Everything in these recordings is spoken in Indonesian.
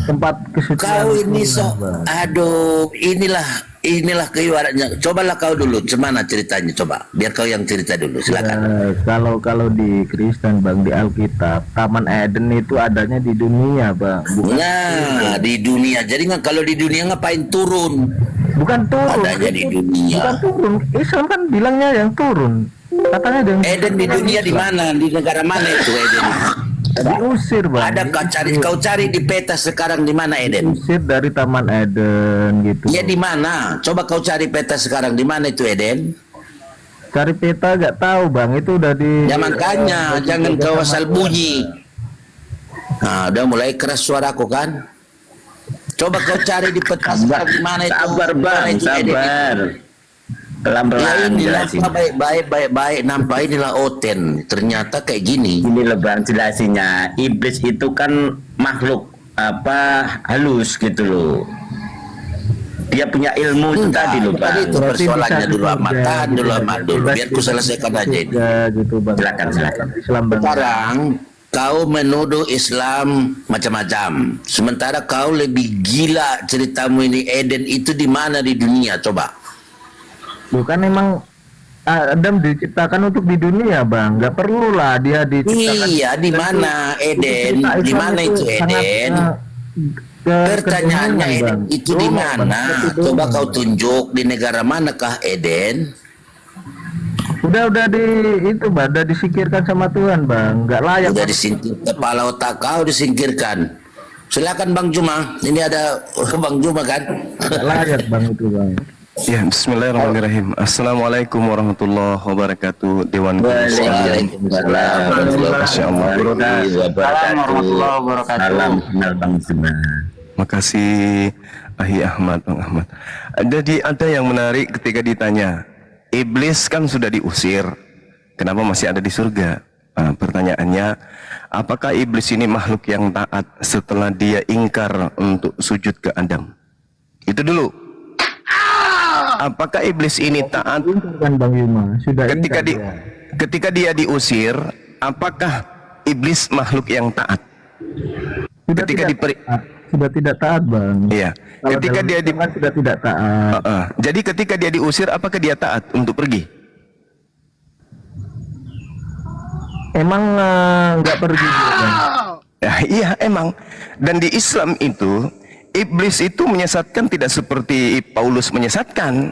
tempat kesucian Kau itu ini gimana, Bang? aduh, inilah keibaratnya. Cobalah kau dulu, gimana ceritanya? Coba, biar kau yang cerita dulu, Ya, silakan. kalau kalau di Kristen, Bang, di Alkitab, Taman Eden itu adanya di dunia, Bang, bukan di surga. Nah, di dunia. Jadi nggak kalau di dunia ngapain turun? Bukan turun, Adanya di itu dunia. bukan turun. Islam kan bilangnya yang turun. Katanya ada yang Eden di turun dunia di Islam. mana? Di negara mana itu Eden? Diusir, Bang. Ada kau cari di peta sekarang di mana Eden? Diusir dari Taman Eden gitu. Ya di mana? Coba kau cari peta sekarang di mana itu Eden? Cari peta gak tahu, Bang. Itu udah di Ya makanya jangan kau asal bunyi. Nah, udah mulai keras suaraku kan? Coba kau cari di peta sekarang di mana itu? Sabar Di mana bang, itu Eden? sabar. Ya Pelan-pelan ini jelasin. nampak baik nampak inilah Oten. Ternyata kayak gini. Ini loh bang jelasinnya. Iblis itu kan makhluk apa halus gitu loh. Dia punya ilmu itu tadi loh Tadi bang. itu Berarti persoalannya bisa dulu amat. surga, Tahan gitu, dulu Bang. amat dulu. Biar ku selesaikan aja ini. Ya, gitu, Bang. Silakan. Islam, Bang. Sekarang kau menuduh Islam macam-macam. Sementara kau lebih gila ceritamu ini. Eden itu di mana di dunia? Coba. Bukan emang Adam diciptakan untuk di dunia, Bang. Nggak perlu lah dia diciptakan. Iya, di mana Eden? Cerita Di Islam mana itu sangat, Eden? ketuhanan, Pertanyaannya Eden Bang. itu di Doang, mana? Bang. Itu Coba doang, kau Bang. tunjuk di negara manakah Eden? Udah di itu, Bang. Udah disikirkan sama Tuhan, Bang. Nggak layak. Udah Bang. disingkir, kepala otak kau disingkirkan. Silakan Bang Juma. Ini ada Bang Juma kan? Nggak layak, Bang, itu, Bang. Ya, bismillahirrahmanirrahim. Assalamualaikum warahmatullahi wabarakatuh. Dewan sekalian. Masya Allah. Warahmatullahi wabarakatuh. Salam kenal bang Juma. Makasih Ahi Ahmad, Bang Ahmad. Jadi ada yang menarik ketika ditanya, iblis kan sudah diusir, kenapa masih ada di surga? Nah, pertanyaannya, apakah iblis ini makhluk yang taat setelah dia ingkar untuk sujud ke Adam? Itu dulu. Apakah iblis ini taat Kan, Bang Yuma. Sudah ketika ingkar dia. ketika dia diusir? Apakah iblis makhluk yang taat? Sudah ketika tidak diperi- taat. Sudah tidak taat, Bang. Iya. Kalau Ketika dalam dia Islam kan sudah tidak taat. Jadi ketika dia diusir, apakah dia taat untuk pergi? Emang nggak pergi dia, Bang. Ya, iya emang. Dan di Islam itu, iblis itu menyesatkan tidak seperti Paulus menyesatkan.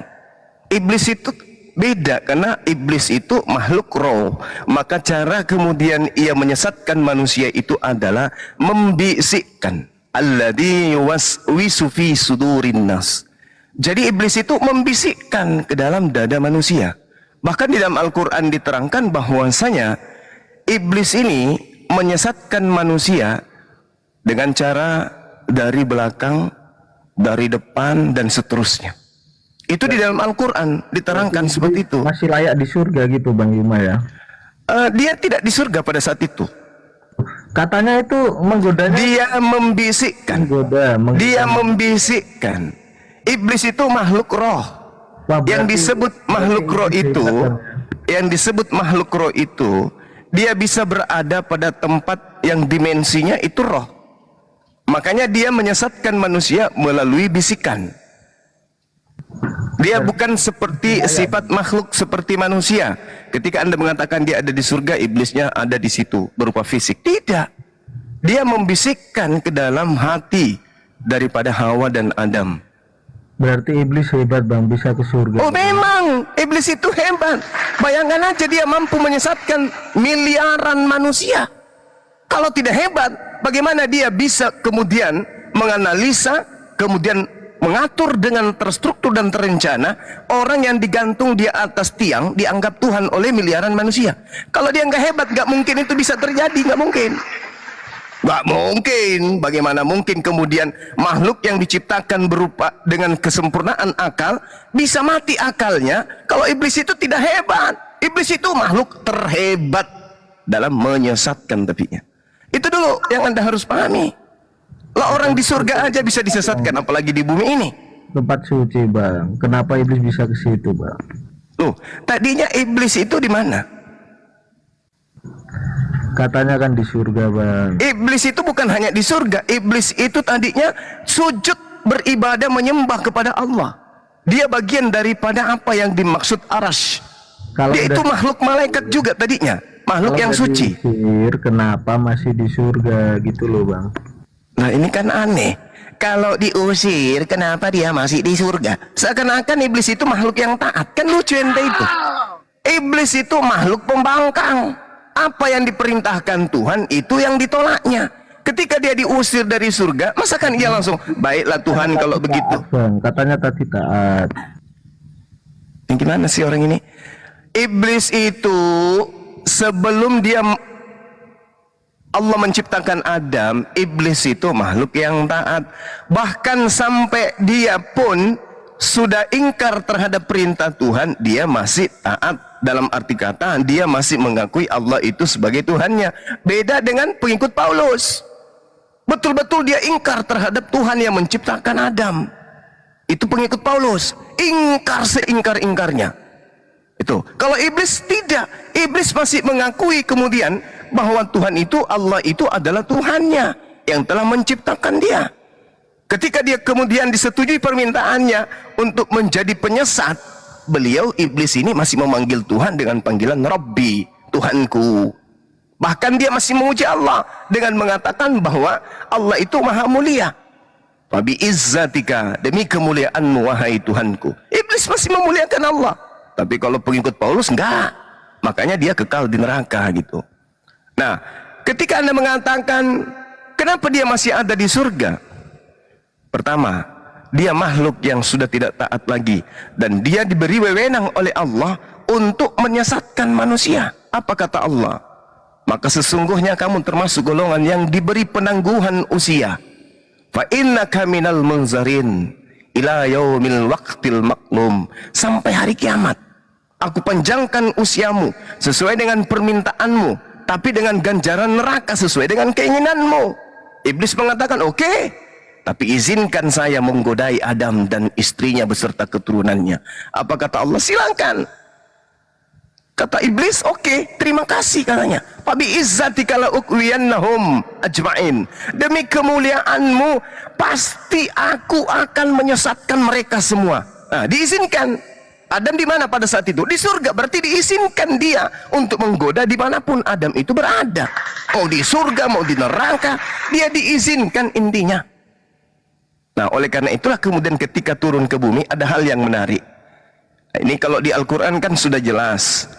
Iblis itu beda karena iblis itu makhluk roh. Maka cara kemudian ia menyesatkan manusia itu adalah membisikkan. Alladzi yuwaswisu fi sudurin nas. Jadi iblis itu membisikkan ke dalam dada manusia. Bahkan di dalam Al-Quran diterangkan bahwasanya iblis ini menyesatkan manusia dengan cara dari belakang, dari depan, dan seterusnya. Itu di dalam Al-Quran diterangkan seperti itu. Masih layak di surga gitu, Bang Yuma ya. Dia tidak di surga pada saat itu. Katanya itu menggodanya. Dia membisikkan. Menggoda. Dia membisikkan. Iblis itu makhluk roh. Wah, Yang berarti- disebut makhluk roh itu, dia bisa berada pada tempat yang dimensinya itu roh. Makanya dia menyesatkan manusia melalui bisikan. Dia bukan seperti sifat makhluk seperti manusia. Ketika Anda mengatakan dia ada di surga, iblisnya ada di situ berupa fisik. Tidak. Dia membisikkan ke dalam hati daripada Hawa dan Adam. Berarti iblis hebat, Bang, bisa ke surga. Oh memang, iblis itu hebat. Bayangkan aja dia mampu menyesatkan miliaran manusia. Kalau tidak hebat, bagaimana dia bisa kemudian menganalisa, kemudian mengatur dengan terstruktur dan terencana orang yang digantung di atas tiang dianggap Tuhan oleh miliaran manusia. Kalau dia nggak hebat, nggak mungkin itu bisa terjadi, nggak mungkin. Nggak mungkin. Bagaimana mungkin kemudian makhluk yang diciptakan berupa dengan kesempurnaan akal bisa mati akalnya kalau iblis itu tidak hebat. Iblis itu makhluk terhebat dalam menyesatkan tapinya. Itu dulu yang Anda harus pahami. Lah orang di surga aja bisa disesatkan, apalagi di bumi ini. Tempat suci, Bang. Kenapa iblis bisa ke situ, Bang? Loh, tadinya iblis itu di mana? Katanya kan di surga, Bang. Iblis itu bukan bukan hanya di surga. Iblis itu tadinya sujud beribadah menyembah kepada Allah. Dia bagian daripada apa yang dimaksud arash. Dia itu makhluk malaikat juga tadinya, makhluk yang suci. Diusir, kenapa masih di surga gitu loh bang? Nah ini kan aneh. Kalau diusir, kenapa dia masih di surga? Seakan-akan iblis itu makhluk yang taat. Kan lucu ente itu. Iblis itu makhluk pembangkang. Apa yang diperintahkan Tuhan itu yang ditolaknya. Ketika dia diusir dari surga, masakan ia langsung baiklah Tuhan kalau begitu. Bang, katanya tadi taat. Yang gimana sih orang ini? Iblis itu sebelum dia Allah menciptakan Adam, iblis itu makhluk yang taat. Bahkan sampai dia pun sudah ingkar terhadap perintah Tuhan, dia masih taat. Dalam arti kata, dia masih mengakui Allah itu sebagai Tuhannya. Beda dengan pengikut Paulus. Betul-betul dia ingkar terhadap Tuhan yang menciptakan Adam. Itu pengikut Paulus. Ingkar seingkar-ingkarnya. Itu. Kalau iblis tidak. Iblis masih mengakui kemudian bahwa Tuhan itu, Allah itu adalah Tuhannya yang telah menciptakan dia. Ketika dia kemudian disetujui permintaannya untuk menjadi penyesat, beliau iblis ini masih memanggil Tuhan dengan panggilan Rabbi, Tuhanku. Bahkan dia masih memuji Allah dengan mengatakan bahwa Allah itu maha mulia. Fabi izzatika, demi kemuliaanmu wahai Tuhanku. Iblis masih memuliakan Allah. Tapi kalau pengikut Paulus enggak. Makanya dia kekal di neraka gitu. Nah, ketika Anda mengatakan kenapa dia masih ada di surga? Pertama, dia makhluk yang sudah tidak taat lagi dan dia diberi wewenang oleh Allah untuk menyesatkan manusia. Apa kata Allah? Maka sesungguhnya kamu termasuk golongan yang diberi penangguhan usia. Fa innaka minal munzarin ila yaumil waqtil maklum, sampai hari kiamat. Aku panjangkan usiamu sesuai dengan permintaanmu, tapi dengan ganjaran neraka sesuai dengan keinginanmu. Iblis mengatakan, oke, tapi izinkan saya menggodai Adam dan istrinya beserta keturunannya. Apa kata Allah? Silakan. Kata iblis, oke, terima kasih katanya. Fabi izzatika la uqwiyannahum ajma'in. Demi kemuliaanmu, pasti aku akan menyesatkan mereka semua. Nah, diizinkan. Adam di mana pada saat itu? Di surga. Berarti diizinkan dia untuk menggoda dimanapun Adam itu berada. Mau di surga, mau di neraka, dia diizinkan intinya. Nah, oleh karena itulah kemudian ketika turun ke bumi ada hal yang menarik. Nah, ini kalau di Al-Quran kan sudah jelas.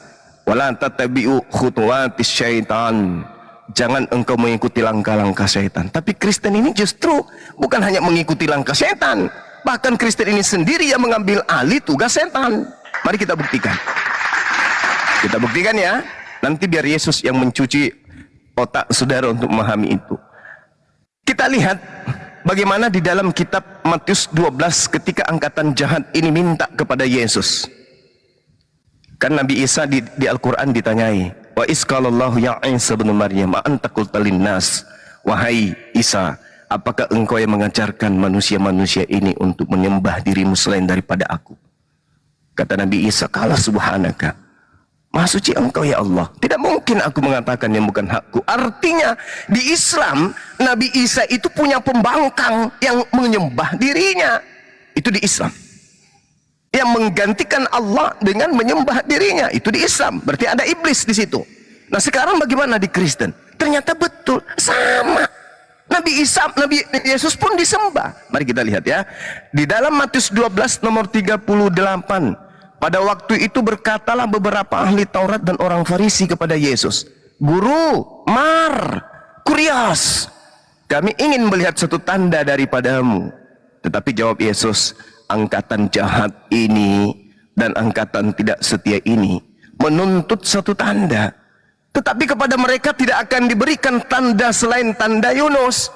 Wala tatabi'u khutuwatis syaitan. Jangan engkau mengikuti langkah-langkah syaitan. Tapi Kristen ini justru bukan hanya mengikuti langkah syaitan. Bahkan Kristen ini sendiri yang mengambil alih tugas setan. Mari kita buktikan. Kita buktikan ya. Nanti biar Yesus yang mencuci otak saudara untuk memahami itu. Kita lihat bagaimana di dalam kitab Matius 12 ketika angkatan jahat ini minta kepada Yesus. Kan Nabi Isa di Al-Quran ditanyai, wa isqalallahu ya Isa bin Maryam anta qulta linnas, wahai Isa, apakah engkau yang mengajarkan manusia-manusia ini untuk menyembah dirimu selain daripada aku? Kata Nabi Isa, kala subhanaka, maha suci engkau ya Allah, tidak mungkin aku mengatakan yang bukan hakku. Artinya di Islam Nabi Isa itu punya pembangkang yang menyembah dirinya. Itu di Islam. Yang menggantikan Allah dengan menyembah dirinya, itu di Islam. Berarti ada iblis di situ. Nah sekarang bagaimana di Kristen? Ternyata betul, sama. Nabi Isa, Nabi Yesus pun disembah. Mari kita lihat ya. Di dalam Matius 12 nomor 38. Pada waktu itu berkatalah beberapa ahli Taurat dan orang Farisi kepada Yesus, Guru, Kurios, kami ingin melihat satu tanda daripadamu. Tetapi jawab Yesus, angkatan jahat ini dan angkatan tidak setia ini menuntut satu tanda. Tetapi kepada mereka tidak akan diberikan tanda selain tanda Yunus.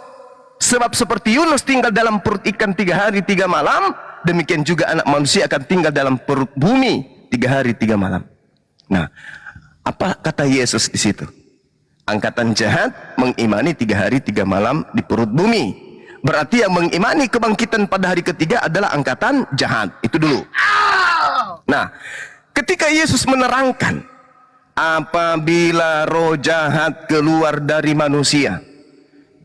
Sebab seperti Yunus tinggal dalam perut ikan 3 hari 3 malam, demikian juga anak manusia akan tinggal dalam perut bumi 3 hari 3 malam. Nah, apa kata Yesus di situ? Angkatan jahat mengimani 3 hari 3 malam di perut bumi. Berarti yang mengimani kebangkitan pada hari ketiga adalah angkatan jahat. Itu dulu. Nah, ketika Yesus menerangkan, apabila roh jahat keluar dari manusia,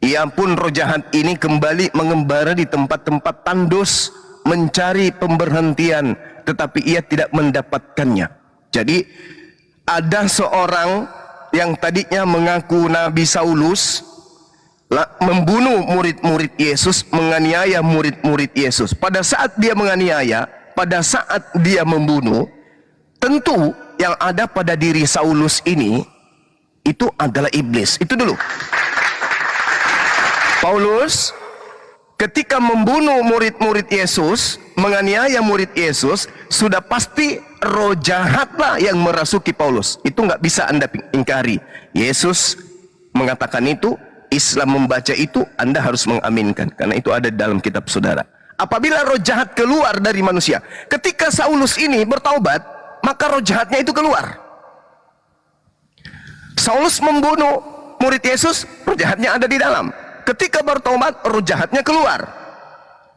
ia pun roh jahat ini kembali mengembara di tempat-tempat tandus mencari pemberhentian, tetapi ia tidak mendapatkannya. Jadi ada seorang yang tadinya mengaku Nabi Saulus membunuh murid-murid Yesus, menganiaya murid-murid Yesus. Pada saat dia menganiaya, pada saat dia membunuh, tentu yang ada pada diri Saulus ini itu adalah iblis. Itu dulu. Paulus ketika membunuh murid-murid Yesus, menganiaya murid Yesus, sudah pasti roh jahatlah yang merasuki Paulus. Itu nggak bisa Anda ingkari. Yesus mengatakan itu, Islam membaca itu, Anda harus mengaminkan, karena itu ada dalam kitab saudara. Apabila roh jahat keluar dari manusia, ketika Saulus ini bertaubat, maka roh jahatnya itu keluar. Saulus membunuh murid Yesus, roh jahatnya ada di dalam. Ketika bertobat, roh jahatnya keluar.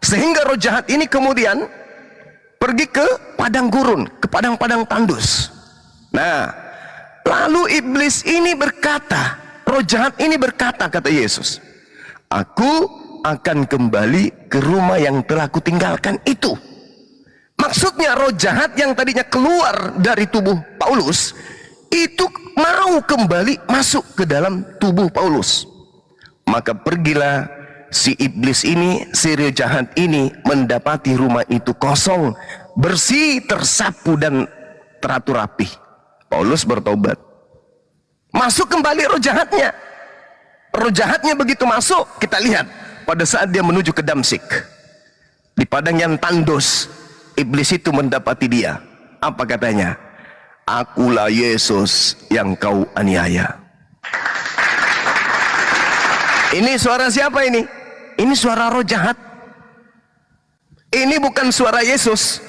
Sehingga roh jahat ini kemudian pergi ke padang gurun, ke padang-padang tandus. Nah, lalu iblis ini berkata, roh jahat ini berkata, kata Yesus, aku akan kembali ke rumah yang telah kutinggalkan itu. Maksudnya roh jahat yang tadinya keluar dari tubuh Paulus, itu mau kembali masuk ke dalam tubuh Paulus. Maka pergilah si iblis ini, si roh jahat ini, mendapati rumah itu kosong, bersih, tersapu dan teratur rapi. Paulus bertobat, masuk kembali roh jahatnya. Roh jahatnya begitu masuk, kita lihat pada saat dia menuju ke Damsyik, di padang yang tandus, iblis itu mendapati dia. Apa katanya? Akulah Yesus yang kau aniaya. Ini suara siapa ini? Ini suara roh jahat. Ini bukan suara Yesus.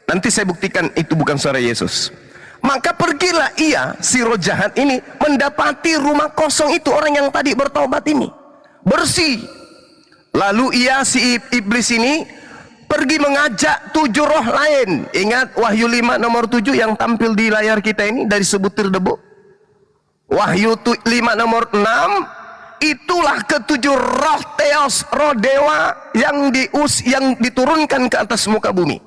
Nanti saya buktikan itu bukan suara Yesus. Maka pergilah ia, si roh jahat ini, mendapati rumah kosong itu, orang yang tadi bertobat ini, bersih. Lalu ia, si iblis ini, pergi mengajak 7 roh lain. Ingat Wahyu 5 nomor 7 yang tampil di layar kita ini dari sebutir debu. Wahyu 5 nomor 6, itulah ke-7 roh Theos, roh dewa yang diturunkan ke atas muka bumi.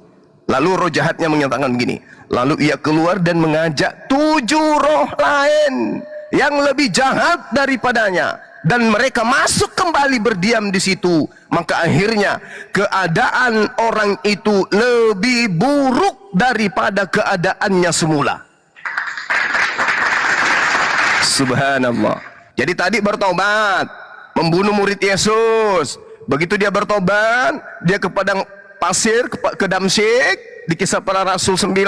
Lalu roh jahatnya menyatakan begini, lalu ia keluar dan mengajak 7 roh lain yang lebih jahat daripadanya, dan mereka masuk kembali berdiam di situ. Maka akhirnya keadaan orang itu lebih buruk daripada keadaannya semula. Subhanallah. Jadi tadi bertobat, membunuh murid Yesus. Begitu dia bertobat, dia ke padang pasir, ke Damsyik, di Kisah Para Rasul 9.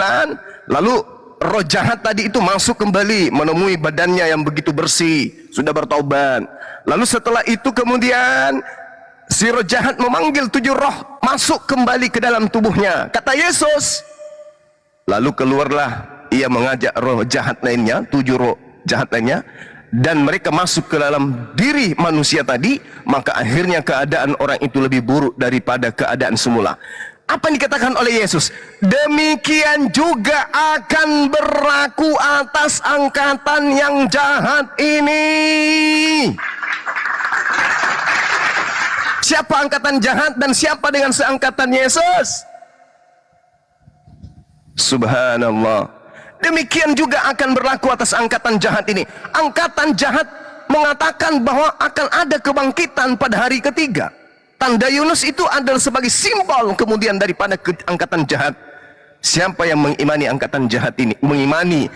Lalu roh jahat tadi itu masuk kembali, menemui badannya yang begitu bersih, sudah bertobat. Lalu setelah itu kemudian si roh jahat memanggil 7 roh masuk kembali ke dalam tubuhnya. Kata Yesus. Lalu keluarlah ia mengajak roh jahat lainnya, 7 roh jahat lainnya, dan mereka masuk ke dalam diri manusia tadi. Maka akhirnya keadaan orang itu lebih buruk daripada keadaan semula. Apa yang dikatakan oleh Yesus? Demikian juga akan berlaku atas angkatan yang jahat ini. Siapa angkatan jahat dan siapa dengan seangkatan Yesus? Subhanallah. Demikian juga akan berlaku atas angkatan jahat ini. Angkatan jahat mengatakan bahwa akan ada kebangkitan pada hari ketiga. Tanda Yunus itu adalah sebagai simbol kemudian daripada angkatan jahat. Siapa yang mengimani angkatan jahat ini, mengimani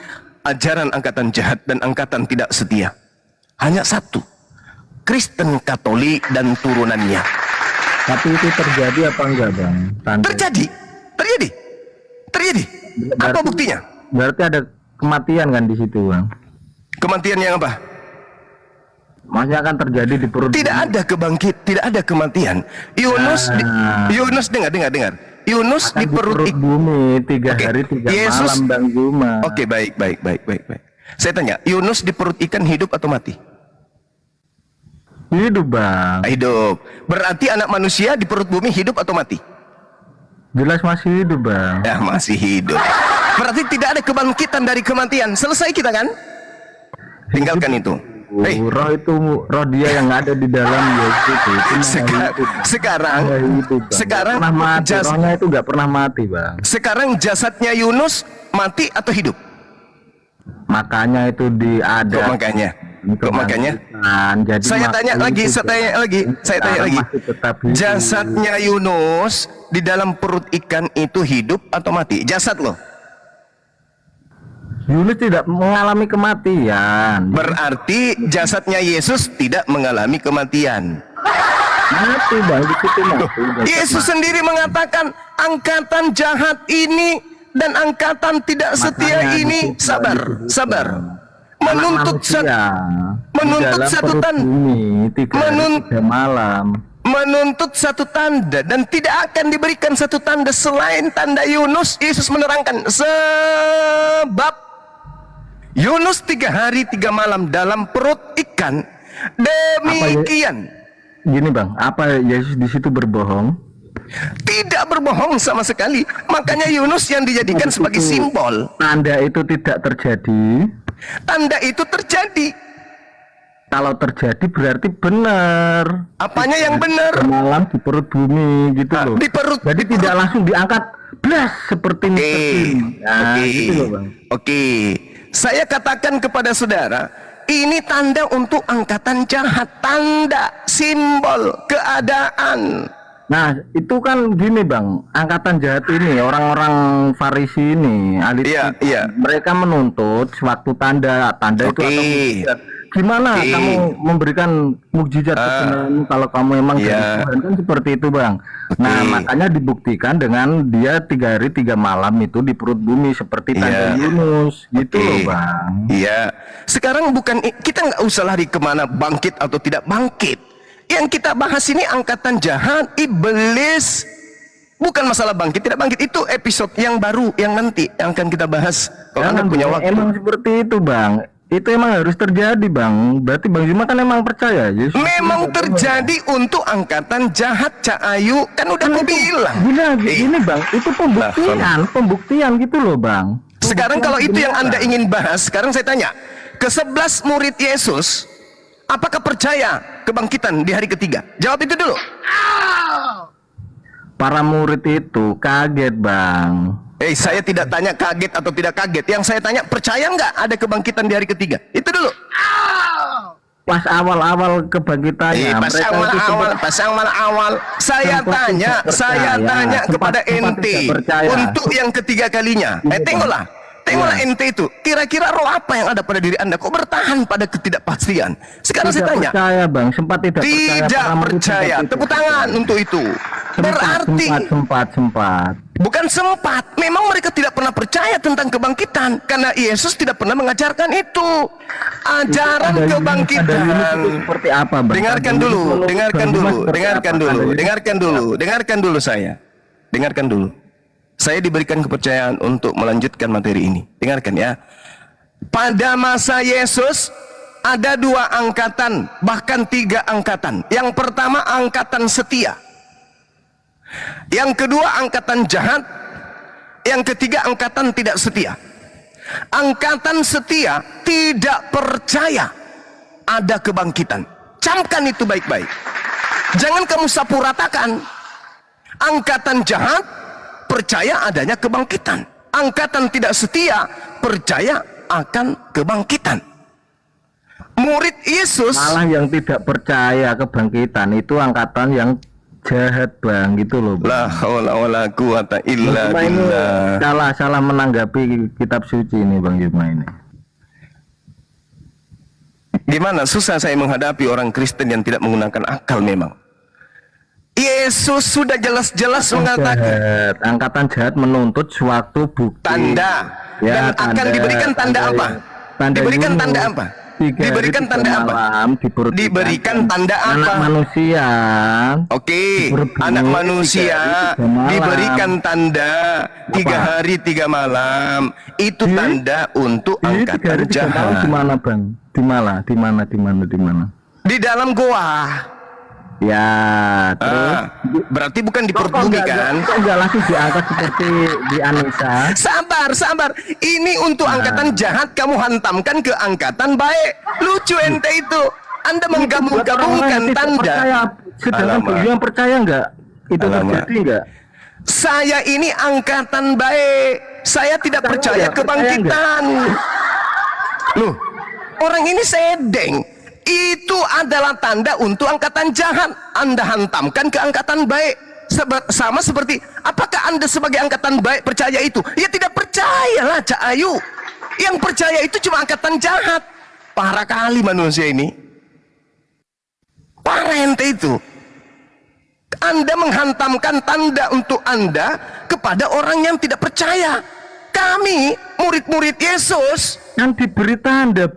ajaran angkatan jahat dan angkatan tidak setia? Hanya satu, Kristen Katolik dan turunannya. Tapi itu terjadi apa enggak, Bang? Terjadi. Apa buktinya? Berarti ada kematian kan di situ, Bang? Kematian yang apa? Maksudnya akan terjadi di perut. Tidak ada tidak ada kematian. Yunus dengar. Yunus di perut bumi 3 hari 3 malam, Bang Zuma. Oke, baik. Saya tanya, Yunus di perut ikan hidup atau mati? Hidup, Bang. Hidup. Berarti anak manusia di perut bumi hidup atau mati? Jelas masih hidup, Bang. Ya, masih hidup. Berarti tidak ada kebangkitan dari kematian. Selesai kita kan? Tinggalkan itu. roh itu roh dia yang ada di dalam Yesus itu. Sekarang pernah mati, rohnya itu nggak pernah mati, Bang. Sekarang jasadnya Yunus mati atau hidup? Makanya itu Kok makanya? Jadi Saya tanya lagi. Jasadnya Yunus di dalam perut ikan itu hidup atau mati? Jasad loh. Yunus tidak mengalami kematian. Berarti jasadnya Yesus tidak mengalami kematian. Mati, Bang, di situ mati. Yesus sendiri mengatakan angkatan jahat ini dan angkatan tidak setia ini sabar. Menuntut satu tanda, menuntut satu tanda, dan tidak akan diberikan satu tanda selain tanda Yunus. Yesus menerangkan sebab Yunus 3 hari 3 malam dalam perut ikan. Demikian. Gini, Bang, apa Yesus di situ berbohong? Tidak berbohong sama sekali. Makanya Yunus yang dijadikan sebagai simbol. Tanda itu tidak terjadi. Tanda itu terjadi. Kalau terjadi berarti benar. Apanya yang benar? Malam di perut bumi gitu loh. Di perut. Jadi tidak langsung diangkat blas seperti gitu loh, Bang. Oke. Saya katakan kepada saudara, ini tanda untuk angkatan jahat, tanda, simbol, keadaan. Nah, itu kan gini, Bang, angkatan jahat ini, orang-orang Farisi ini, mereka menuntut suatu tanda itu atau mukjizat. Gimana kamu memberikan mukjizat kebenaran kalau kamu emang dari Tuhan, kan seperti itu, Bang. Nah, makanya dibuktikan dengan dia 3 hari 3 malam itu di perut bumi seperti tanda Yunus, gitu loh, Bang. Iya. Sekarang bukan kita nggak usah lari kemana bangkit atau tidak bangkit. Yang kita bahas ini angkatan jahat, iblis. Bukan masalah bangkit tidak bangkit, itu episode yang baru yang nanti yang akan kita bahas. Kalau Anda punya waktu. Emang seperti itu, Bang. Itu emang harus terjadi, Bang. Berarti Bang Juma kan emang percaya Yesus. Memang terjadi untuk angkatan jahat, Cak Ayu. Kan udah aku bilang. Ini, Bang, itu pembuktian gitu loh, Bang. Sekarang kalau itu yang Anda ingin bahas, sekarang saya tanya, ke-11 murid Yesus, apakah percaya kebangkitan di hari ketiga? Jawab itu dulu. Para murid itu kaget, Bang. Saya tidak tanya kaget atau tidak kaget. Yang saya tanya, percaya nggak ada kebangkitan di hari ketiga? Itu dulu. Pas awal-awal kebangkitannya, pas awal-awal, saya tanya kepada ente untuk yang ketiga kalinya. Tengoklah ente itu. Kira-kira roh apa yang ada pada diri Anda? Kok bertahan pada ketidakpastian? Sekarang saya tanya. Percaya, Bang. Sempat tidak percaya. Tepuk tangan untuk itu. Berarti sempat. Bukan sempat. Memang mereka tidak pernah percaya tentang kebangkitan karena Yesus tidak pernah mengajarkan itu. Ajaran kebangkitan. Seperti apa, Bang? Dengarkan dulu saya. Dengarkan dulu. Saya diberikan kepercayaan untuk melanjutkan materi ini. Dengarkan ya. Pada masa Yesus ada 2 angkatan, bahkan 3 angkatan. Yang pertama angkatan setia. Yang kedua angkatan jahat. Yang ketiga angkatan tidak setia. Angkatan setia tidak percaya ada kebangkitan. Camkan itu baik-baik. Jangan kamu sapu ratakan. Angkatan jahat percaya adanya kebangkitan. Angkatan tidak setia percaya akan kebangkitan. Murid Yesus malah yang tidak percaya kebangkitan itu angkatan yang jahat, Bang, gitu loh, Bang. La haula wala quwata illa billah. Salah menanggapi kitab suci ini, Bang Juma ini. Gimana susah saya menghadapi orang Kristen yang tidak menggunakan akal memang. Yesus sudah jelas-jelas mengatakan angkatan jahat menuntut suatu bukti tanda dan akan diberikan tanda apa? Diberikan tanda apa? Diberikan tanda apa? Diberikan tanda apa? Anak manusia. Oke, anak manusia diberikan tanda 3 hari 3 malam. Itu tanda untuk angkatan jahat. Di mana, Bang? Di mana? Di dalam goa. Ya, terus Berarti bukan diperbumi kan? Enggak langsung diangkat seperti di Anissa. Sabar. Ini untuk angkatan jahat kamu hantamkan ke angkatan baik. Lucu ente itu. Anda menggabung-gabungkan tanda. Sedangkan beliau yang percaya enggak? Itu terjadi enggak? Saya ini angkatan baik. Saya tidak percaya kebangkitan. Loh, orang ini sedeng. Itu adalah tanda untuk angkatan jahat. Anda hantamkan ke angkatan baik. Sama seperti, apakah Anda sebagai angkatan baik percaya itu? Ya tidak percayalah, Cak Ayu. Yang percaya itu cuma angkatan jahat. Parah kali manusia ini. Parah ente itu. Anda menghantamkan tanda untuk Anda kepada orang yang tidak percaya. Kami, murid-murid Yesus, yang diberi tanda.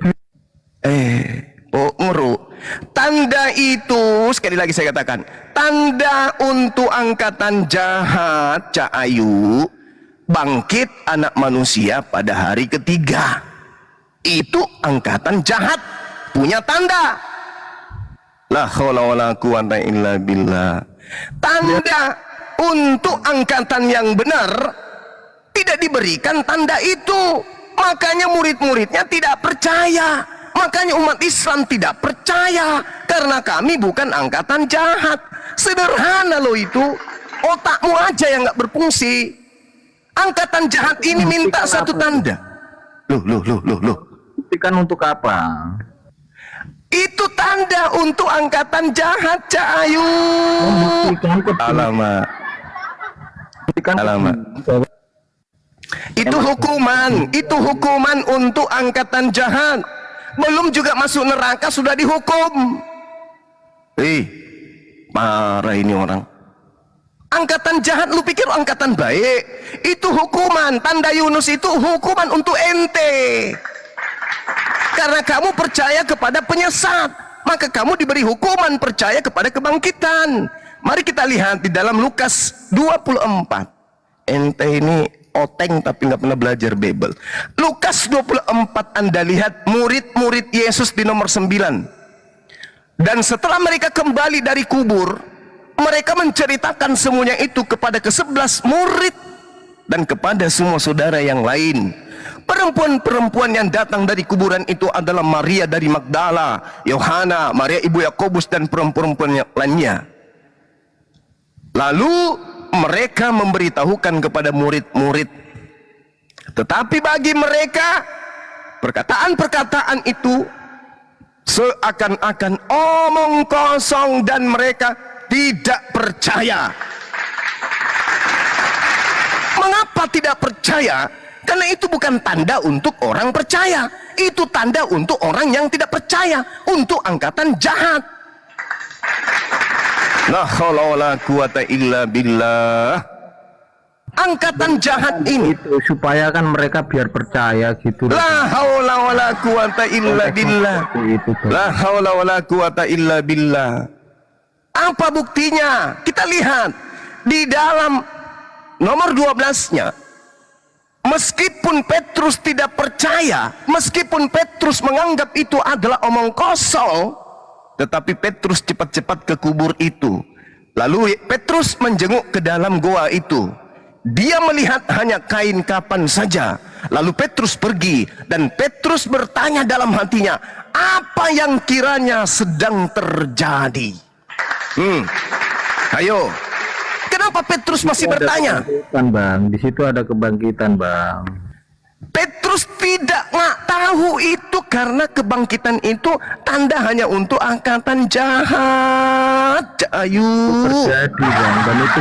Nguru. Tanda itu, sekali lagi saya katakan, tanda untuk angkatan jahat, Cak Ayu, bangkit anak manusia pada hari ketiga. Itu angkatan jahat, punya tanda. La haula wala quwata illa billah. Tanda untuk angkatan yang benar tidak diberikan tanda itu. Makanya murid-muridnya tidak percaya. Makanya umat Islam tidak percaya, karena kami bukan angkatan jahat. Sederhana loh itu. Otakmu aja yang nggak berfungsi. Angkatan jahat ini minta satu tanda. Loh. Buktikan untuk apa? Itu tanda untuk angkatan jahat, Cak Ayu. Alamak. Itu hukuman untuk angkatan jahat. Belum juga masuk neraka sudah dihukum. Marah ini orang. Angkatan jahat, lu pikir angkatan baik? Itu hukuman. Tanda Yunus itu hukuman untuk ente. Karena kamu percaya kepada penyesat, maka kamu diberi hukuman percaya kepada kebangkitan. Mari kita lihat di dalam Lukas 24. Ente ini oteng tapi nggak pernah belajar Bible. Lukas 24 Anda lihat murid-murid Yesus di nomor 9. Dan setelah mereka kembali dari kubur, mereka menceritakan semuanya itu kepada ke-11 murid dan kepada semua saudara yang lain. Perempuan-perempuan yang datang dari kuburan itu adalah Maria dari Magdala, Yohana, Maria ibu Yakobus dan perempuan-perempuan yang lainnya. Lalu mereka memberitahukan kepada murid-murid. Tetapi bagi mereka, perkataan-perkataan itu seakan-akan omong kosong dan mereka tidak percaya. Mengapa tidak percaya? Karena itu bukan tanda untuk orang percaya. Itu tanda untuk orang yang tidak percaya, untuk angkatan jahat. La haula wala quwata illa billah. Angkatan jahat ini itu supaya kan mereka biar percaya gitu. La haula wala quwata illa billah. La haula wala quwata illa billah. Apa buktinya? Kita lihat di dalam nomor 12-nya. Meskipun Petrus tidak percaya, meskipun Petrus menganggap itu adalah omong kosong, tetapi Petrus cepat-cepat ke kubur itu. Lalu Petrus menjenguk ke dalam goa itu. Dia melihat hanya kain kapan saja. Lalu Petrus pergi dan Petrus bertanya dalam hatinya, apa yang kiranya sedang terjadi? Ayo. Kenapa Petrus masih bertanya? Bang, di situ ada kebangkitan, Bang. Petrus tidak tahu itu karena kebangkitan itu tanda hanya untuk angkatan jahat. Ayu. Terjadi, Bang, dan itu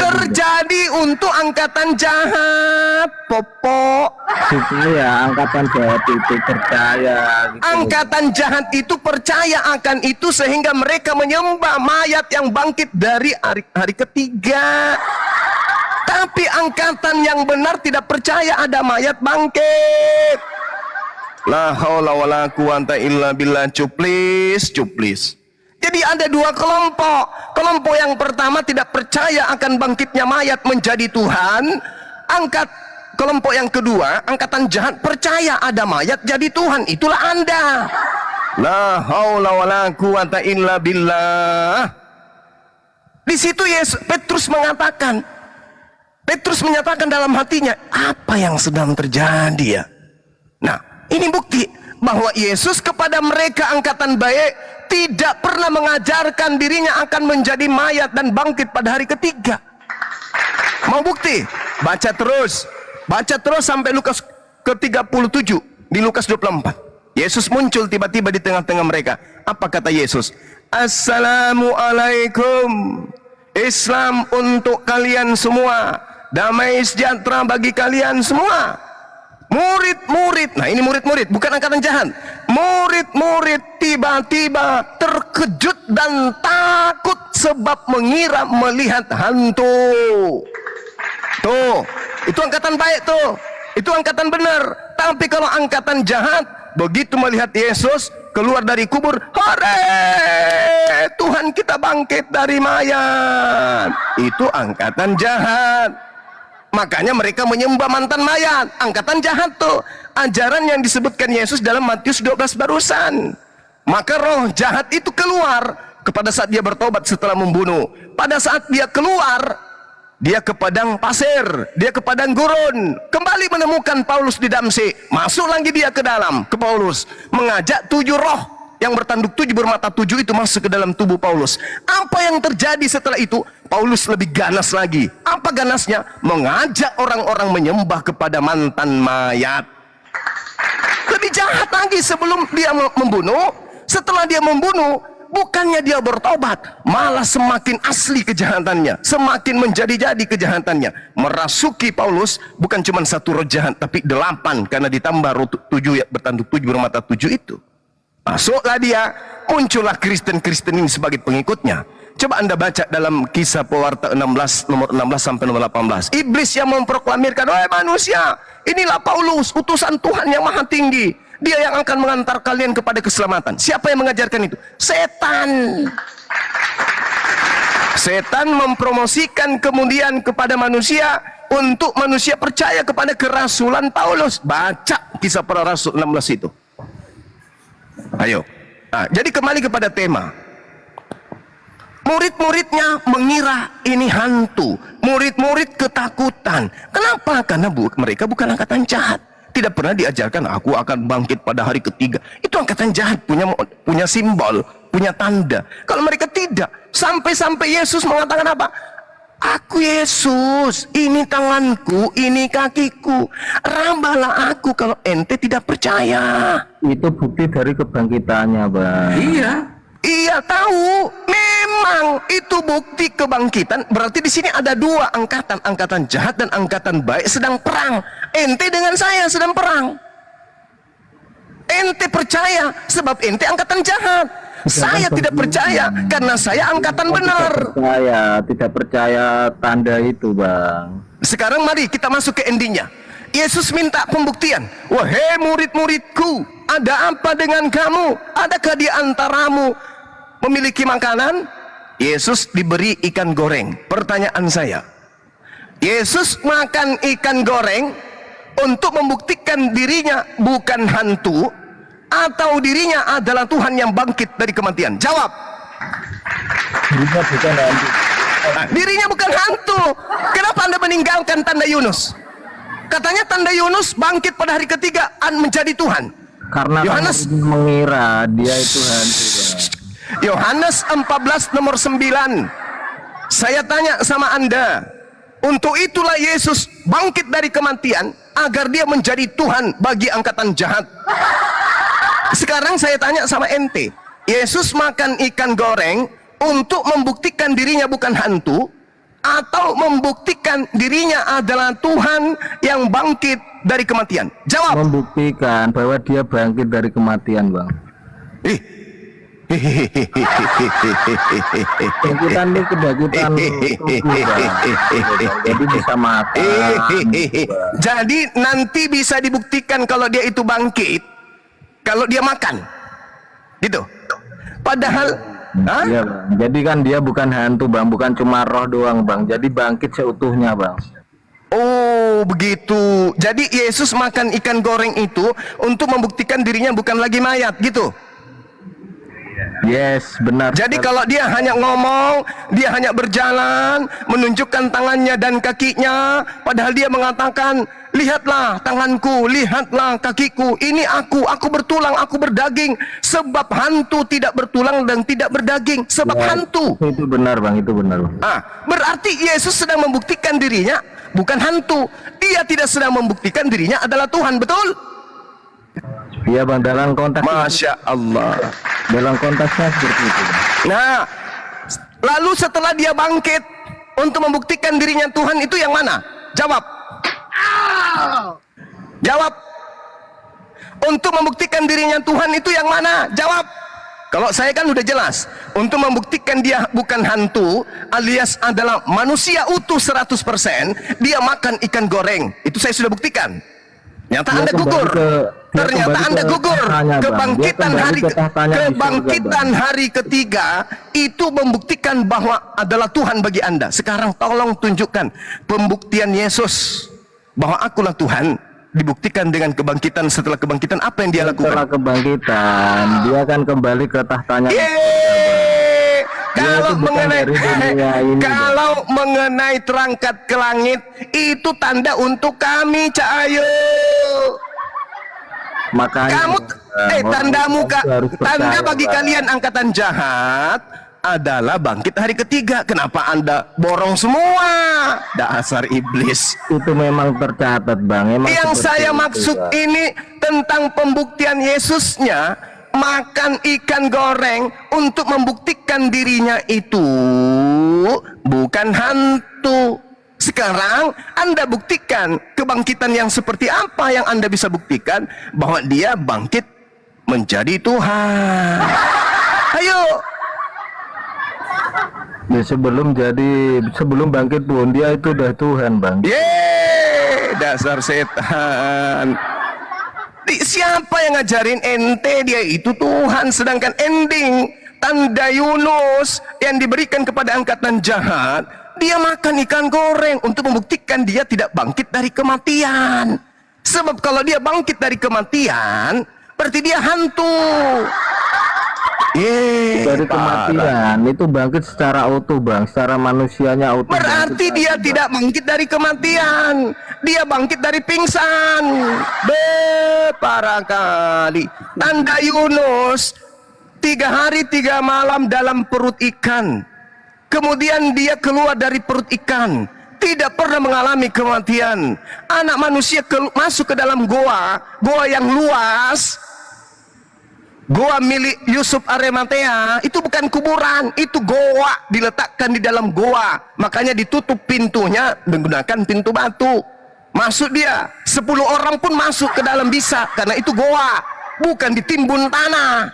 terjadi untuk angkatan jahat, Popo. Supaya angkatan jahat itu percaya. Gitu. Angkatan jahat itu percaya akan itu sehingga mereka menyembah mayat yang bangkit dari hari ketiga. Tapi angkatan yang benar tidak percaya ada mayat bangkit. La haula wala quwata illa billah. Cuplis. Jadi ada dua kelompok. Kelompok yang pertama tidak percaya akan bangkitnya mayat menjadi Tuhan. Kelompok yang kedua, angkatan jahat percaya ada mayat jadi Tuhan. Itulah Anda. La haula wala quwata illa billah. Di situ Petrus menyatakan dalam hatinya, apa yang sedang terjadi ya? Nah, ini bukti bahwa Yesus kepada mereka angkatan baik tidak pernah mengajarkan dirinya akan menjadi mayat dan bangkit pada hari ketiga. Mau bukti? Baca terus sampai Lukas ke-37, di Lukas 24. Yesus muncul tiba-tiba di tengah-tengah mereka. Apa kata Yesus? Assalamualaikum. Islam untuk kalian semua. Damai sejahtera bagi kalian semua. Murid-murid, nah ini murid-murid, bukan angkatan jahat. Murid-murid tiba-tiba terkejut dan takut sebab mengira melihat hantu. Tuh, itu angkatan baik tuh. Itu angkatan benar. Tapi kalau angkatan jahat, begitu melihat Yesus keluar dari kubur, hore, Tuhan kita bangkit dari mayat. Itu angkatan jahat. Makanya mereka menyembah mantan mayat. Angkatan jahat tuh. Ajaran yang disebutkan Yesus dalam Matius 12 barusan. Maka roh jahat itu keluar kepada saat dia bertobat setelah membunuh. Pada saat dia keluar, dia ke padang pasir, dia ke padang gurun, kembali menemukan Paulus di Damsik. Masuk lagi dia ke dalam, ke Paulus, mengajak 7 roh yang bertanduk 7 bermata 7 itu masuk ke dalam tubuh Paulus. Apa yang terjadi setelah itu? Paulus lebih ganas lagi. Apa ganasnya? Mengajak orang-orang menyembah kepada mantan mayat. Lebih jahat lagi sebelum dia membunuh. Setelah dia membunuh, bukannya dia bertobat, malah semakin asli kejahatannya, semakin menjadi-jadi kejahatannya. Merasuki Paulus bukan cuma 1 roh jahat, tapi 8, karena ditambah roh 7 bertanduk 7 bermata 7 itu. Masuklah dia, muncullah Kristen-Kristen ini sebagai pengikutnya. Coba Anda baca dalam Kisah Pewarta 16 nomor 16 sampai nomor 18. Iblis yang memproklamirkan, "Wahai manusia, inilah Paulus, utusan Tuhan yang maha tinggi. Dia yang akan mengantar kalian kepada keselamatan." Siapa yang mengajarkan itu? Setan. Setan mempromosikan kemudian kepada manusia untuk manusia percaya kepada kerasulan Paulus. Baca Kisah Para Rasul 16 itu. Ayo. Nah, jadi kembali kepada tema. Murid-muridnya mengira ini hantu. Murid-murid ketakutan. Kenapa? Karena mereka bukan angkatan jahat. Tidak pernah diajarkan aku akan bangkit pada hari ketiga. Itu angkatan jahat, punya simbol, punya tanda. Kalau mereka tidak, sampai-sampai Yesus mengatakan apa? Aku Yesus, ini tanganku, ini kakiku. Rabalah aku kalau ente tidak percaya. Itu bukti dari kebangkitannya, Bang. Iya tahu. Memang itu bukti kebangkitan. Berarti di sini ada 2 angkatan, angkatan jahat dan angkatan baik sedang perang. Ente dengan saya sedang perang. Ente percaya sebab ente angkatan jahat. Saya tidak percaya karena saya angkatan benar. Tidak percaya tanda itu, Bang. Sekarang mari kita masuk ke endingnya. Yesus minta pembuktian. Wahai murid-muridku, ada apa dengan kamu? Adakah di antaramu memiliki makanan? Yesus diberi ikan goreng. Pertanyaan saya, Yesus makan ikan goreng untuk membuktikan dirinya bukan hantu, atau dirinya adalah Tuhan yang bangkit dari kematian? Jawab. Dirinya bukan hantu. Dirinya bukan hantu. Kenapa Anda meninggalkan tanda Yunus? Katanya tanda Yunus bangkit pada hari ketiga menjadi Tuhan. Karena Yohanes mengira dia itu hantu, Bang. Yohanes 14 nomor 9. Saya tanya sama Anda, untuk itulah Yesus bangkit dari kematian agar dia menjadi Tuhan bagi angkatan jahat. Sekarang saya tanya sama ente, Yesus makan ikan goreng untuk membuktikan dirinya bukan hantu, atau membuktikan dirinya adalah Tuhan yang bangkit dari kematian? Jawab. Membuktikan bahwa dia bangkit dari kematian, Bang. Kebangkitan ini kebangkitan jadi bisa makan. Jadi nanti bisa dibuktikan kalau dia itu bangkit kalau dia makan, gitu. Padahal iya, Bang. Jadi kan dia bukan hantu, Bang, bukan cuma roh doang, Bang. Jadi bangkit seutuhnya, Bang. Oh, begitu. Jadi Yesus makan ikan goreng itu untuk membuktikan dirinya bukan lagi mayat, gitu. Yes, benar. Jadi kalau dia hanya ngomong, dia hanya berjalan, menunjukkan tangannya dan kakinya, padahal dia mengatakan, lihatlah tanganku, lihatlah kakiku, ini aku bertulang, aku berdaging. Sebab hantu tidak bertulang dan tidak berdaging, sebab hantu. Itu benar Bang, itu benar Bang. Berarti Yesus sedang membuktikan dirinya bukan hantu. Dia tidak sedang membuktikan dirinya adalah Tuhan, betul? Iya Bang, dalam konteks Masya Allah. dalam konteksnya seperti itu. Nah, lalu setelah dia bangkit untuk membuktikan dirinya Tuhan, itu yang mana? Jawab. Jawab. Untuk membuktikan dirinya Tuhan itu yang mana? Jawab. Kalau saya kan udah jelas. Untuk membuktikan dia bukan hantu, alias adalah manusia utuh 100%, dia makan ikan goreng. Itu saya sudah buktikan. Ternyata Anda gugur. Ternyata Anda gugur. Kebangkitan hari ketiga itu membuktikan bahwa adalah Tuhan bagi Anda. Sekarang tolong tunjukkan pembuktian Yesus bahwa akulah Tuhan, dibuktikan dengan kebangkitan. Setelah kebangkitan apa yang dia lakukan? Setelah kebangkitan dia akan kembali ke tahtanya. Kalau mengenai terangkat ke langit itu tanda untuk kami, Cak Ayu. Makanya Kamu tanda bagi kalian angkatan jahat adalah bangkit hari ketiga. Kenapa Anda borong semua? Dasar iblis. Itu memang tercatat Bang. Yang saya maksud ini tentang pembuktian Yesusnya makan ikan goreng untuk membuktikan dirinya itu bukan hantu. Sekarang Anda buktikan kebangkitan yang seperti apa yang Anda bisa buktikan bahwa dia bangkit menjadi Tuhan. Ayo. Ya, sebelum bangkit pun dia itu udah Tuhan Bang. Dasar setan. Siapa yang ngajarin ente dia itu Tuhan, sedangkan ending tanda Yunus yang diberikan kepada angkatan jahat, dia makan ikan goreng untuk membuktikan dia tidak bangkit dari kematian. Sebab kalau dia bangkit dari kematian berarti dia hantu. Dari kematian itu bangkit secara utuh Bang, secara manusianya utuh. Berarti dia tidak bangkit dari kematian, dia bangkit dari pingsan. Parah kali. Tanda Yunus 3 hari 3 malam dalam perut ikan, kemudian dia keluar dari perut ikan, tidak pernah mengalami kematian. Anak manusia masuk ke dalam goa yang luas. Goa milik Yusuf Arimatea itu bukan kuburan, itu goa, diletakkan di dalam goa. Makanya ditutup pintunya menggunakan pintu batu. Masuk dia, 10 orang pun masuk ke dalam bisa, karena itu goa, bukan ditimbun tanah.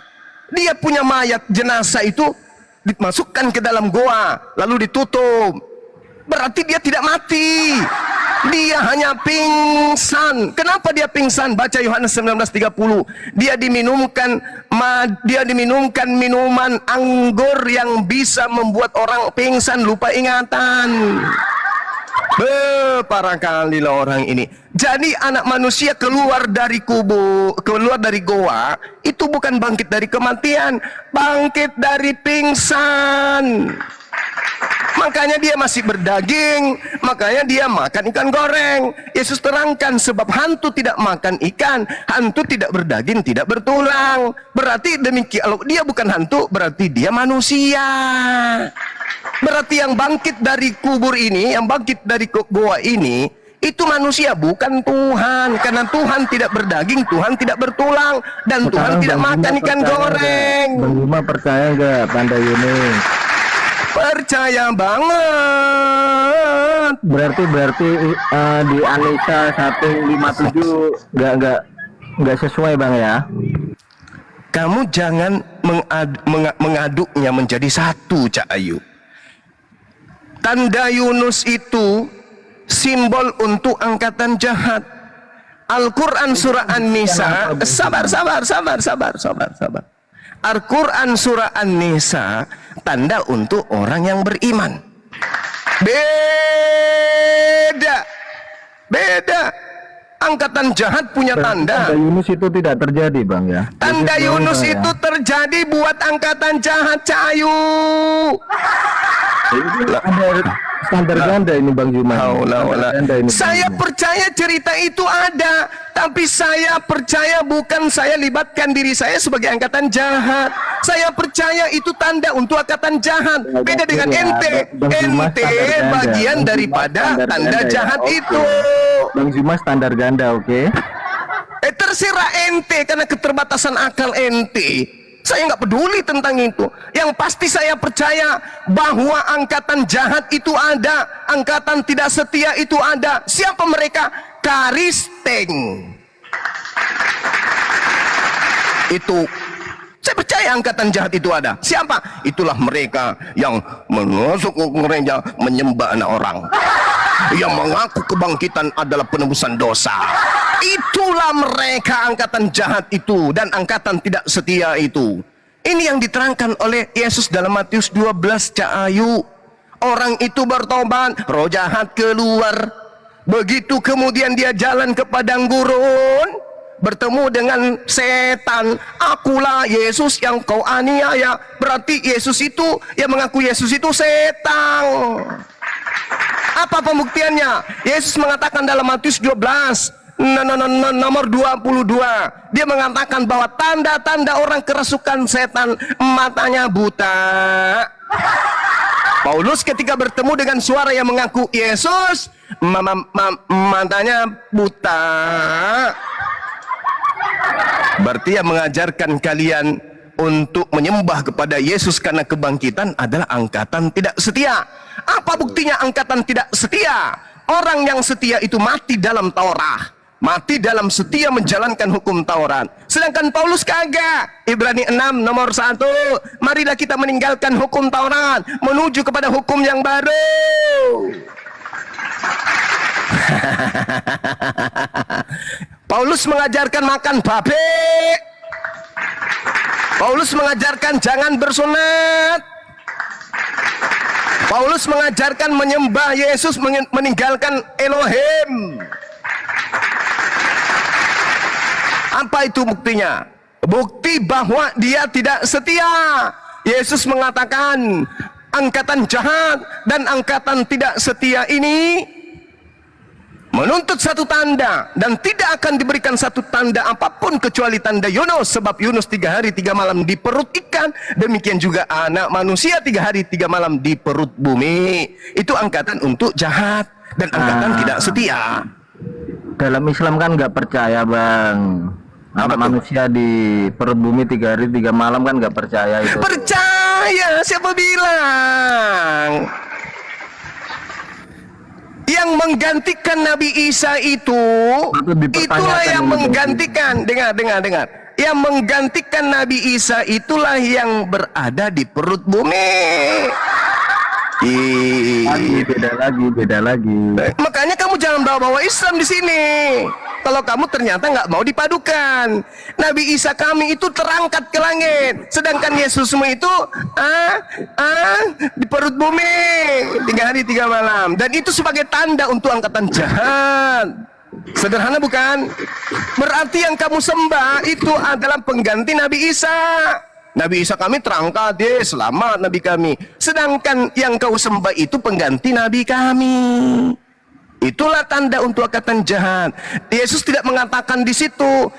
Dia punya mayat jenazah itu dimasukkan ke dalam goa, lalu ditutup. Berarti dia tidak mati. Dia hanya pingsan. Kenapa dia pingsan? Baca Yohanes 19:30. Dia diminumkan minuman anggur yang bisa membuat orang pingsan, lupa ingatan. Parah kali lah orang ini. Jadi anak manusia keluar dari goa itu bukan bangkit dari kematian, bangkit dari pingsan. Makanya dia masih berdaging, makanya dia makan ikan goreng. Yesus terangkan sebab hantu tidak makan ikan, hantu tidak berdaging, tidak bertulang. Berarti demikian, kalau dia bukan hantu, berarti dia manusia. Berarti yang bangkit dari kubur ini, yang bangkit dari goa ini, itu manusia, bukan Tuhan. Karena Tuhan tidak berdaging, Tuhan tidak bertulang, dan sekarang Tuhan tidak makan ikan goreng. Bang Bima percaya nggak tanda Yunus? Percaya banget. Berarti di Anissa 157 nggak sesuai Bang ya? Kamu jangan mengaduknya menjadi satu, Cak Ayu. Tanda Yunus itu simbol untuk angkatan jahat. Al-Quran surah An-Nisa, sabar. Al-Quran surah An-Nisa tanda untuk orang yang beriman. Beda. Angkatan jahat punya tanda. Tanda Yunus itu tidak terjadi, Bang, ya. Tanda Yesus Yunus meninggal, itu ya. terjadi buat angkatan jahat, Cahayu. Ada standar ganda ini, Bang Juman. Standar ganda ini, Bang Saya Juman. percaya cerita itu ada, tapi saya percaya bukan saya libatkan diri saya sebagai angkatan jahat. Saya percaya itu tanda untuk angkatan jahat. Beda dengan ente. Ente bagian daripada tanda jahat itu. Bang Zuma standar ganda, oke? Terserah ente karena keterbatasan akal ente. Saya nggak peduli tentang itu. Yang pasti saya percaya bahwa angkatan jahat itu ada, angkatan tidak setia itu ada. Siapa mereka? Karisteng. Itu. Saya percaya angkatan jahat itu ada. Siapa? Itulah mereka yang masuk ke gereja menyembah anak orang, yang mengaku kebangkitan adalah penebusan dosa. Itulah mereka, angkatan jahat itu dan angkatan tidak setia itu. Ini yang diterangkan oleh Yesus dalam Matius 12, Cak Ayu. Orang itu bertobat, roh jahat keluar. Begitu kemudian dia jalan ke padang gurun, bertemu dengan setan. Akulah Yesus yang kau aniaya. Berarti Yesus itu, yang mengaku Yesus itu setan. Apa pembuktiannya? Yesus mengatakan dalam Matius 12 nomor 22, dia mengatakan bahwa tanda-tanda orang kerasukan setan, matanya buta. Paulus ketika bertemu dengan suara yang mengaku Yesus, matanya buta. Berarti yang mengajarkan kalian untuk menyembah kepada Yesus karena kebangkitan adalah angkatan tidak setia. Apa buktinya angkatan tidak setia? Orang yang setia itu mati dalam Taurat, mati dalam setia menjalankan hukum Taurat. Sedangkan Paulus kagak. Ibrani 6 nomor 1, marilah kita meninggalkan hukum Taurat menuju kepada hukum yang baru. Paulus mengajarkan makan babe. Paulus mengajarkan jangan bersunat. Paulus mengajarkan menyembah Yesus, meninggalkan Elohim. Apa itu buktinya? Bukti bahwa dia tidak setia. Yesus mengatakan angkatan jahat dan angkatan tidak setia ini menuntut satu tanda, dan tidak akan diberikan satu tanda apapun kecuali tanda Yunus, sebab Yunus 3 hari 3 malam di perut ikan, demikian juga anak manusia 3 hari 3 malam di perut bumi. Itu angkatan untuk jahat dan angkatan tidak setia. Dalam Islam kan nggak percaya, Bang. Anak manusia di perut bumi 3 hari 3 malam kan nggak percaya itu. Percaya, siapa bilang? Yang menggantikan Nabi Isa itu, itulah yang menggantikan. Dengar. Yang menggantikan Nabi Isa itulah yang berada di perut bumi. Beda lagi. Makanya kamu jangan bawa-bawa Islam di sini. Kalau kamu ternyata nggak mau dipadukan. Nabi Isa kami itu terangkat ke langit, sedangkan Yesusmu itu di perut bumi 3 hari 3 malam. Dan itu sebagai tanda untuk angkatan jahat. Sederhana bukan? Berarti yang kamu sembah itu adalah pengganti Nabi Isa. Nabi Isa kami terangkat, selamat Nabi kami. Sedangkan yang kau sembah itu pengganti Nabi kami. Itulah tanda untuk angkatan jahat. Yesus tidak mengatakan di situ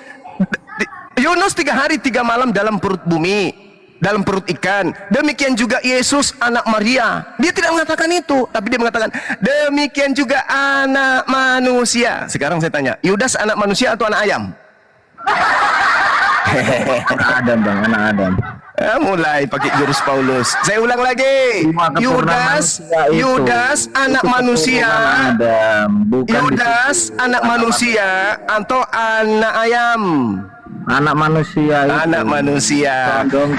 Yunus 3 hari 3 malam dalam perut bumi, dalam perut ikan. Demikian juga Yesus anak Maria. Dia tidak mengatakan itu, tapi dia mengatakan demikian juga anak manusia. Sekarang saya tanya, Yudas anak manusia atau anak ayam? Anak Adam, Bang, anak Adam. Mulai pakai jurus Paulus. Saya ulang lagi. Yudas anak manusia. Yudas anak manusia atau anak ayam? Anak manusia itu. Anak manusia.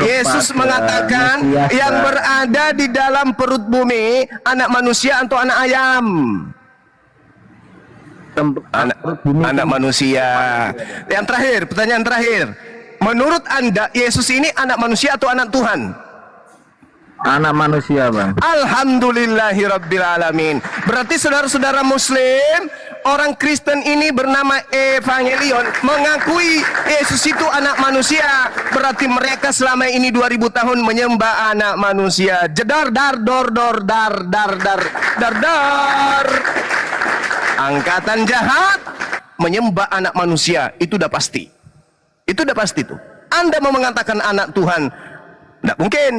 Yesus mengatakan yang berada di dalam perut bumi anak manusia atau anak ayam? Anak manusia. Yang terakhir, pertanyaan terakhir. Menurut Anda, Yesus ini anak manusia atau anak Tuhan? Anak manusia, Bang. Alhamdulillahirabbil alamin. Berarti saudara-saudara muslim, orang Kristen ini bernama Evangelion mengakui Yesus itu anak manusia, berarti mereka selama ini 2000 tahun menyembah anak manusia. Jedar dar dor dor dar dar dar dar dar. Angkatan jahat menyembah anak manusia, itu udah pasti. Itu udah pasti tuh. Anda mau mengatakan anak Tuhan, tidak mungkin.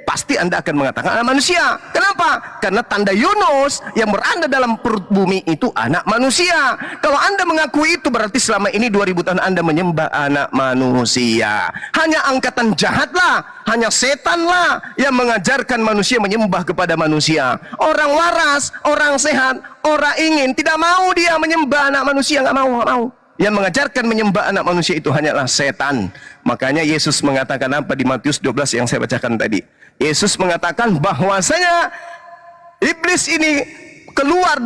Pasti Anda akan mengatakan anak manusia. Kenapa? Karena tanda Yunus yang berada dalam perut bumi itu anak manusia. Kalau Anda mengakui itu, berarti selama ini 2000 tahun Anda menyembah anak manusia. Hanya angkatan jahatlah, hanya setanlah yang mengajarkan manusia menyembah kepada manusia. Orang waras, orang sehat, orang ingin, tidak mau dia menyembah anak manusia, nggak mau, nggak mau. Yang mengajarkan menyembah anak manusia itu hanyalah setan. Makanya Yesus mengatakan apa di Matius 12 yang saya bacakan tadi. Yesus mengatakan bahwasanya iblis ini keluar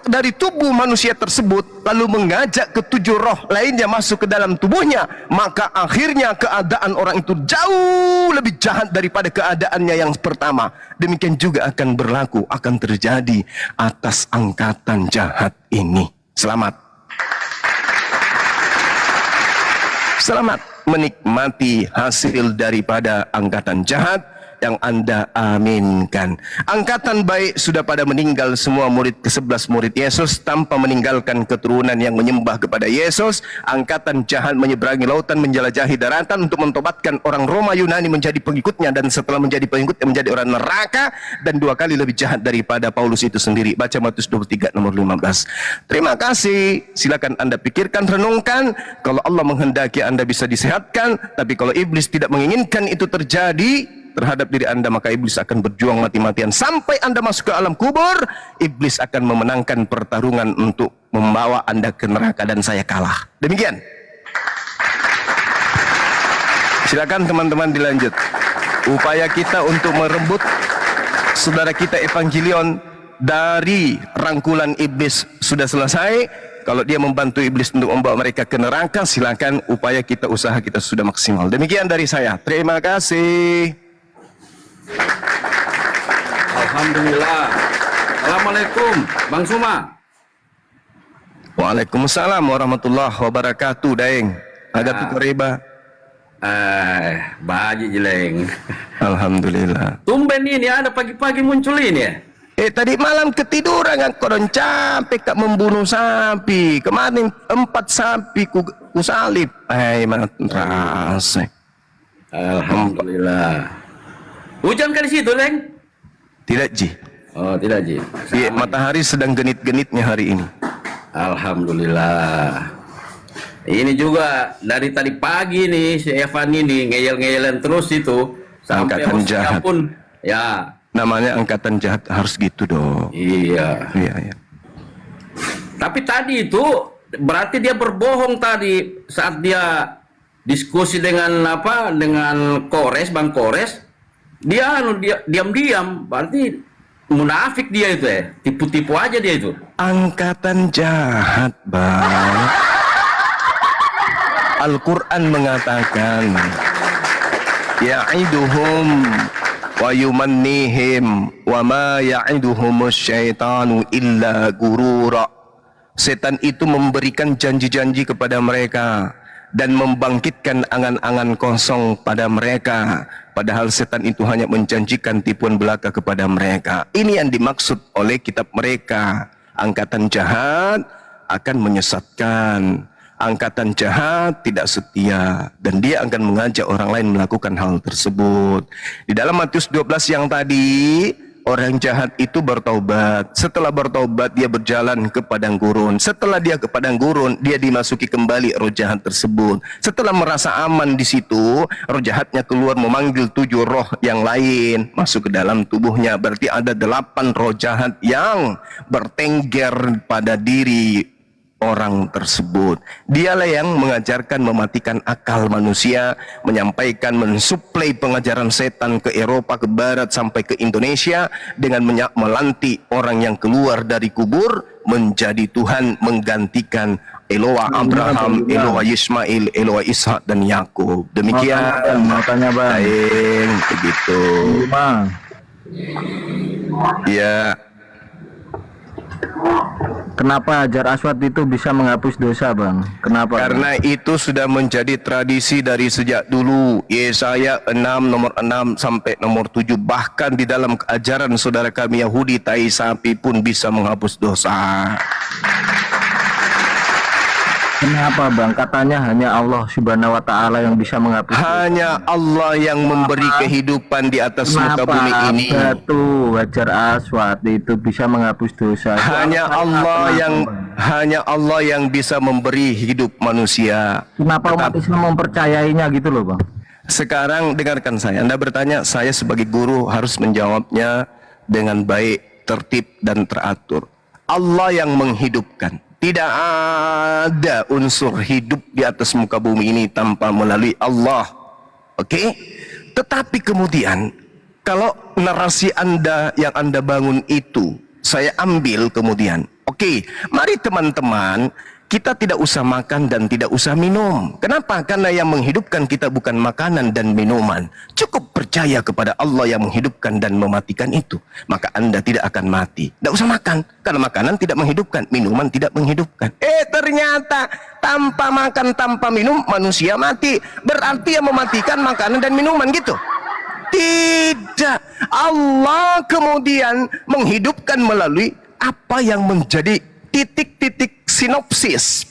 dari tubuh manusia tersebut, lalu mengajak ketujuh roh lainnya masuk ke dalam tubuhnya. Maka akhirnya keadaan orang itu jauh lebih jahat daripada keadaannya yang pertama. Demikian juga akan berlaku, akan terjadi atas angkatan jahat ini. Selamat. Selamat menikmati hasil daripada angkatan jahat yang Anda aminkan. Angkatan baik sudah pada meninggal semua, murid ke-11 murid Yesus tanpa meninggalkan keturunan yang menyembah kepada Yesus. Angkatan jahat menyeberangi lautan, menjelajahi daratan untuk mentobatkan orang Roma Yunani menjadi pengikutnya, dan setelah menjadi pengikutnya menjadi orang neraka, dan 2 kali lebih jahat daripada Paulus itu sendiri. Baca Matius 23 nomor 15. Terima kasih. Silakan Anda pikirkan, renungkan. Kalau Allah menghendaki Anda bisa disehatkan, tapi kalau iblis tidak menginginkan itu terjadi terhadap diri Anda, maka iblis akan berjuang mati-matian sampai Anda masuk ke alam kubur. Iblis akan memenangkan pertarungan untuk membawa Anda ke neraka, dan saya kalah. Demikian. Silakan teman-teman dilanjut. Upaya kita untuk merebut saudara kita Evangelion dari rangkulan iblis sudah selesai. Kalau dia membantu iblis untuk membawa mereka ke neraka, silakan. Upaya kita, usaha kita sudah maksimal. Demikian dari saya. Terima kasih. Alhamdulillah. Assalamualaikum, Bang Suma. Waalaikumsalam warahmatullahi wabarakatuh, Daeng. Ada tuh riba. Baji jeleng. Alhamdulillah. Tumben ini ada pagi-pagi muncul ini ya. Tadi malam ketiduran kan, koron capek kak membunuh sapi. Kemarin 4 sapi ku salib. Mana terasa. Alhamdulillah. Hujan kan di situ, Leng? Tidak, Ji. Oh, tidak, Ji. Iya, matahari sedang genit-genitnya hari ini. Alhamdulillah. Ini juga dari tadi pagi nih si Evan ini ngeyel-ngeyelan terus itu sampai angkatan jahat pun ya. Namanya angkatan jahat, harus gitu dong. Iya. Iya, iya. Tapi tadi itu berarti dia berbohong tadi saat dia diskusi dengan Kores, Bang Kores. Dia diam-diam, berarti munafik dia itu ya, tipu-tipu aja dia itu. Angkatan jahat, Bang. Al-Quran mengatakan, ya'iduhum wa yumannihim wa ma ya'iduhumus syaitanu illa gurura. Setan itu memberikan janji-janji kepada mereka dan membangkitkan angan-angan kosong pada mereka. Padahal setan itu hanya menjanjikan tipuan belaka kepada mereka. Ini yang dimaksud oleh kitab mereka. Angkatan jahat akan menyesatkan. Angkatan jahat tidak setia. Dan dia akan mengajak orang lain melakukan hal tersebut. Di dalam Matius 12 yang tadi, orang jahat itu bertaubat. Setelah bertaubat, dia berjalan ke padang gurun. Setelah dia ke padang gurun, dia dimasuki kembali roh jahat tersebut. Setelah merasa aman di situ, roh jahatnya keluar memanggil 7 roh yang lain masuk ke dalam tubuhnya. Berarti ada 8 roh jahat yang bertengger pada diri orang tersebut. Dialah yang mengajarkan mematikan akal manusia, menyampaikan, mensuplai pengajaran setan ke Eropa, ke Barat, sampai ke Indonesia dengan melantik orang yang keluar dari kubur menjadi Tuhan, menggantikan Eloah Abraham, Eloah Ismail, Eloah Ishak dan Yakub. Demikian. Makanya Bang. Begitu. Bang. Ya. Kenapa Hajar Aswad itu bisa menghapus dosa, Bang? Kenapa? Karena itu sudah menjadi tradisi dari sejak dulu. Yesaya 6 nomor 6 sampai nomor 7. Bahkan di dalam ajaran saudara kami Yahudi, tai sapi pun bisa menghapus dosa. Kenapa, Bang? Katanya hanya Allah Subhanahu wa taala yang bisa menghapus. Hanya Allah yang memberi kehidupan di atas muka bumi ini. Batu Hajar Aswad itu bisa menghapus dosa? Hanya Allah yang bisa memberi hidup manusia. Kenapa umat Islam mempercayainya gitu loh, Bang? Sekarang dengarkan saya. Anda bertanya, saya sebagai guru harus menjawabnya dengan baik, tertib dan teratur. Allah yang menghidupkan. Tidak ada unsur hidup di atas muka bumi ini tanpa melalui Allah. Oke? Tetapi kemudian, kalau narasi Anda yang Anda bangun itu, saya ambil kemudian. Oke, mari teman-teman, kita tidak usah makan dan tidak usah minum. Kenapa? Karena yang menghidupkan kita bukan makanan dan minuman. Cukup percaya kepada Allah yang menghidupkan dan mematikan itu. Maka Anda tidak akan mati. Tidak usah makan. Karena makanan tidak menghidupkan, minuman tidak menghidupkan. Ternyata tanpa makan, tanpa minum, manusia mati. Berarti yang mematikan makanan dan minuman gitu. Tidak. Allah kemudian menghidupkan melalui apa yang menjadi titik-titik sinopsis.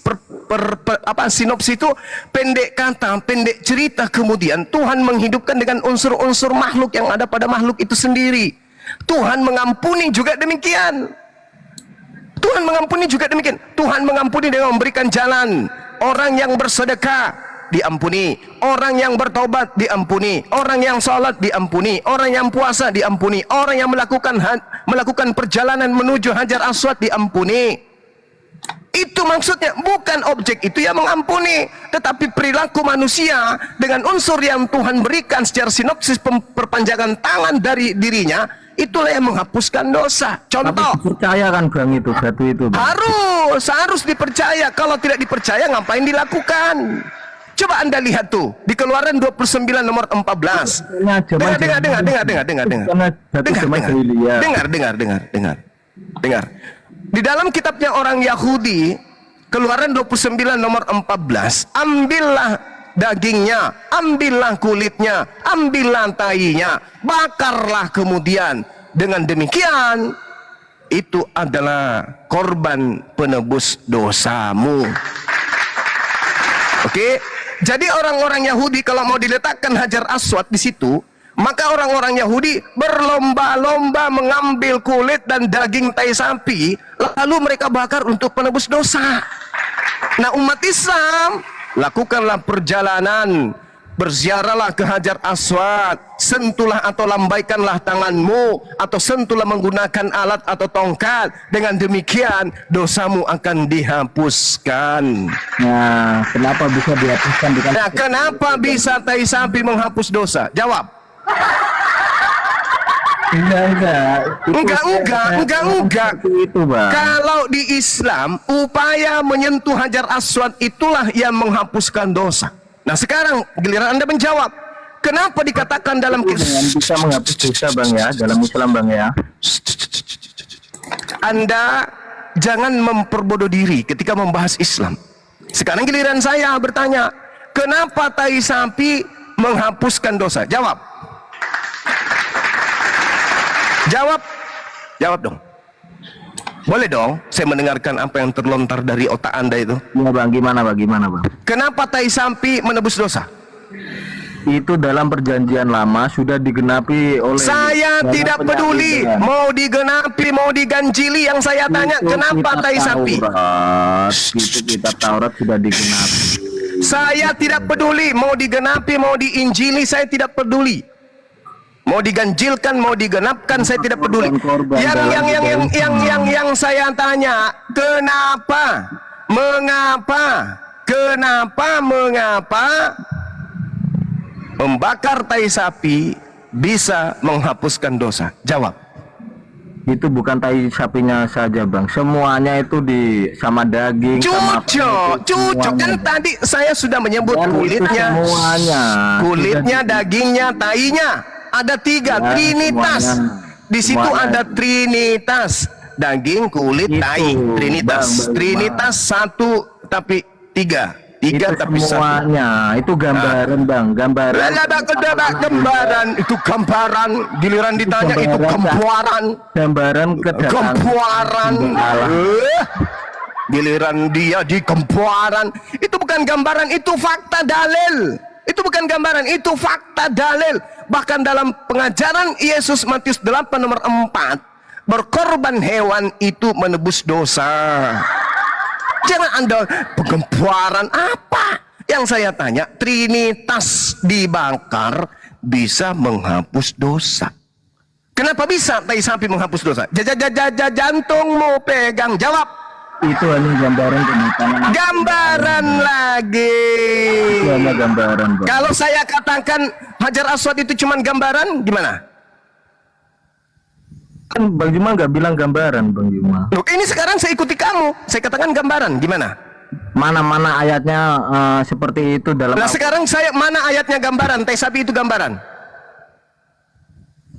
Sinopsis itu pendek kata, pendek cerita. Kemudian Tuhan menghidupkan dengan unsur-unsur makhluk yang ada pada makhluk itu sendiri. Tuhan mengampuni juga demikian. Tuhan mengampuni juga demikian. Tuhan mengampuni dengan memberikan jalan. Orang yang bersedekah diampuni, orang yang bertobat diampuni, orang yang sholat diampuni, orang yang puasa diampuni, orang yang melakukan perjalanan menuju Hajar Aswad diampuni. Itu maksudnya, bukan objek itu yang mengampuni, tetapi perilaku manusia dengan unsur yang Tuhan berikan secara sinopsis perpanjangan tangan dari dirinya, itulah yang menghapuskan dosa. Contoh. Tapi percaya kan, Bang, itu batu itu, Bang? Harus dipercaya. Kalau tidak dipercaya, ngapain dilakukan? Coba Anda lihat tuh di Keluaran 29 nomor 14. Dengar. Di dalam kitabnya orang Yahudi, Keluaran 29 nomor 14, ambillah dagingnya, ambillah kulitnya, ambillah tainya, bakarlah kemudian. Dengan demikian, itu adalah korban penebus dosamu. Oke? Jadi orang-orang Yahudi kalau mau diletakkan Hajar Aswad di situ, maka orang-orang Yahudi berlomba-lomba mengambil kulit dan daging tai sapi, lalu mereka bakar untuk penebus dosa. Nah, umat Islam, lakukanlah perjalanan, berziarahlah ke Hajar Aswad, sentuhlah atau lambaikanlah tanganmu, atau sentuhlah menggunakan alat atau tongkat. Dengan demikian, dosamu akan dihapuskan. Nah, kenapa bisa dihapuskan? Nah, kenapa bisa tai sapi menghapus dosa? Jawab. Enggak. Itu, Bang. Kalau di Islam, upaya menyentuh Hajar Aswad itulah yang menghapuskan dosa. Nah, sekarang giliran Anda menjawab. Kenapa dikatakan dalam bisa menghapus dosa, Bang, ya, dalam Islam, Bang, ya? Anda jangan memperbodoh diri ketika membahas Islam. Sekarang giliran saya bertanya, kenapa tai sapi menghapuskan dosa? Jawab. Jawab dong. Boleh dong saya mendengarkan apa yang terlontar dari otak Anda itu. Ya, Bang, gimana, Bang? Kenapa tai sapi menebus dosa? Itu dalam perjanjian lama sudah digenapi oleh. Saya tidak peduli mau digenapi, mau diganjili. Yang saya tanya, kenapa tai sapi? Itu kitab Taurat sudah digenapi. Saya tidak peduli mau digenapi, mau diinjili, saya tidak peduli. Mau diganjilkan, mau digenapkan, saya tidak peduli. Yang saya tanya, mengapa membakar tai sapi bisa menghapuskan dosa? Jawab. Itu bukan tai sapinya saja, Bang. Semuanya itu sama daging, cocok. Kan tadi saya sudah menyebut kulitnya, dagingnya, tainya. Ada 3, Trinitas. Di situ ada Trinitas. daging, kulit, Itu, tai. Trinitas. Bang. Trinitas satu tapi tiga. Tiga Itu tapi satu. semuanya, itu gambaran bang, gambaran. Gambaran itu gambaran, giliran ditanya itu gambaran. Gambaran kedatangan Gempuaran. Giliran dia di gempuaran. Itu bukan gambaran, itu fakta dalil. Itu bukan gambaran, itu fakta dalil. Bahkan dalam pengajaran Yesus Matius 8 nomor 4, berkorban hewan itu menebus dosa. Jangan Anda penggempuaran apa? Yang saya tanya, Trinitas dibakar bisa menghapus dosa. Kenapa bisa tai sapi menghapus dosa? Jantungmu pegang, jawab. Itu hanya gambaran penyimpanan. Gambaran lagi. Itu hanya gambaran bang. Kalau saya katakan Hajar Aswad itu cuma gambaran, gimana? Kan Bang Juma nggak bilang gambaran Bang Juma. Loh, ini sekarang saya ikuti kamu. Saya katakan gambaran, gimana? Mana ayatnya seperti itu dalam. Nah sekarang saya mana ayatnya gambaran? Tai sapi itu gambaran.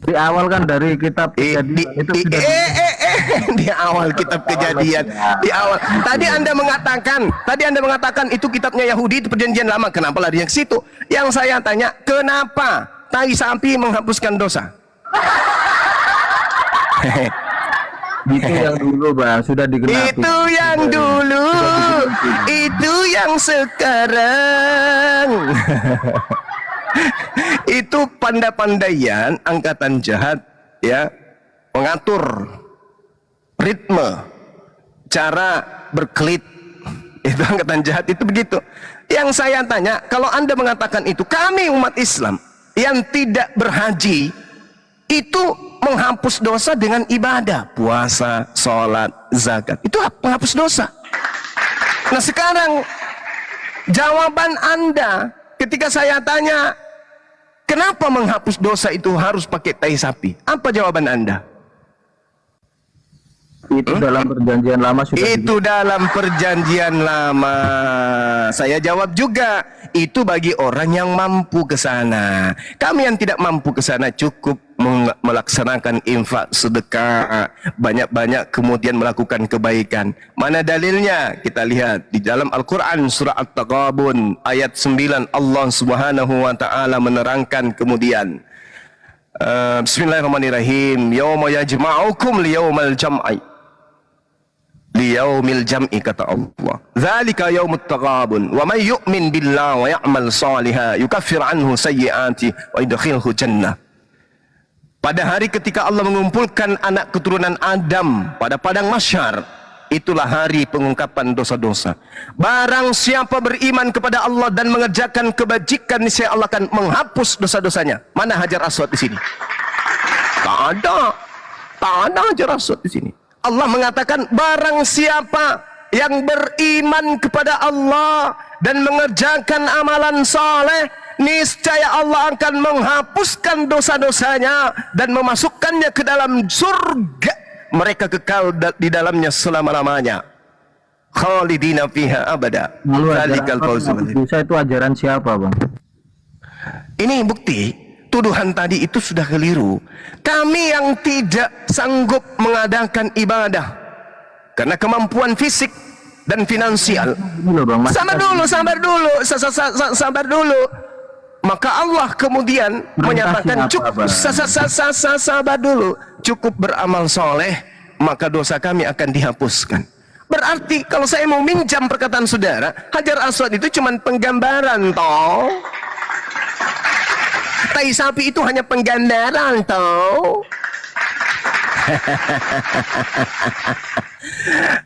Di awal kan dari kitab Kejadian itu sudah di awal kitab Kejadian, di awal. Tadi Anda mengatakan itu kitabnya Yahudi, itu perjanjian lama. Kenapa larinya ke situ? Yang saya tanya, kenapa tai sapi menghapuskan dosa? itu yang dulu bang, sudah digenapi. Itu yang dulu, itu yang sekarang. Itu pandai-pandaian angkatan jahat ya, mengatur ritme cara berkelit. Itu angkatan jahat itu begitu. Yang saya tanya, kalau Anda mengatakan itu, kami umat Islam yang tidak berhaji itu menghapus dosa dengan ibadah, puasa, sholat, zakat, itu menghapus dosa. Nah sekarang jawaban Anda ketika saya tanya kenapa menghapus dosa itu harus pakai tai sapi, apa jawaban Anda? Itu dalam perjanjian lama sudah. Itu dalam perjanjian lama. Saya jawab juga, itu bagi orang yang mampu ke sana. Kami yang tidak mampu ke sana cukup melaksanakan infak, sedekah, banyak-banyak, kemudian melakukan kebaikan. Mana dalilnya? Kita lihat di dalam Al-Quran surah At-Taghabun ayat 9, Allah Subhanahu wa taala menerangkan kemudian Bismillahirrahmanirrahim. Yauma yajma'ukum liyaumal jam'i. Liyaumil jam'i kata Allah. Dzalika yaumut taghabun wa may yu'min billahi wa ya'mal shalihan yukaffir anhu sayyi'ati wa yudkhilhu jannah. Pada hari ketika Allah mengumpulkan anak keturunan Adam pada padang mahsyar, itulah hari pengungkapan dosa-dosa. Barang siapa beriman kepada Allah dan mengerjakan kebajikan, niscaya Allah akan menghapus dosa-dosanya. Mana Hajar Aswad di sini? Tak ada Hajar Aswad di sini. Allah mengatakan barang siapa yang beriman kepada Allah dan mengerjakan amalan saleh, niscaya Allah akan menghapuskan dosa-dosanya dan memasukkannya ke dalam surga. Mereka kekal di dalamnya selama-lamanya. Khalidina fiha abada. Dzalikal fawzul adzim. Dosa itu ajaran siapa, Bang? Ini bukti tuduhan tadi itu sudah keliru. Kami yang tidak sanggup mengadakan ibadah karena kemampuan fisik dan finansial. Sabar dulu. Maka Allah kemudian menyatakan cukup sabar dulu, cukup beramal soleh, maka dosa kami akan dihapuskan. Berarti kalau saya mau minjam perkataan saudara, Hajar Aswad itu cuma penggambaran toh. Tai sapi itu hanya penggambaran toh.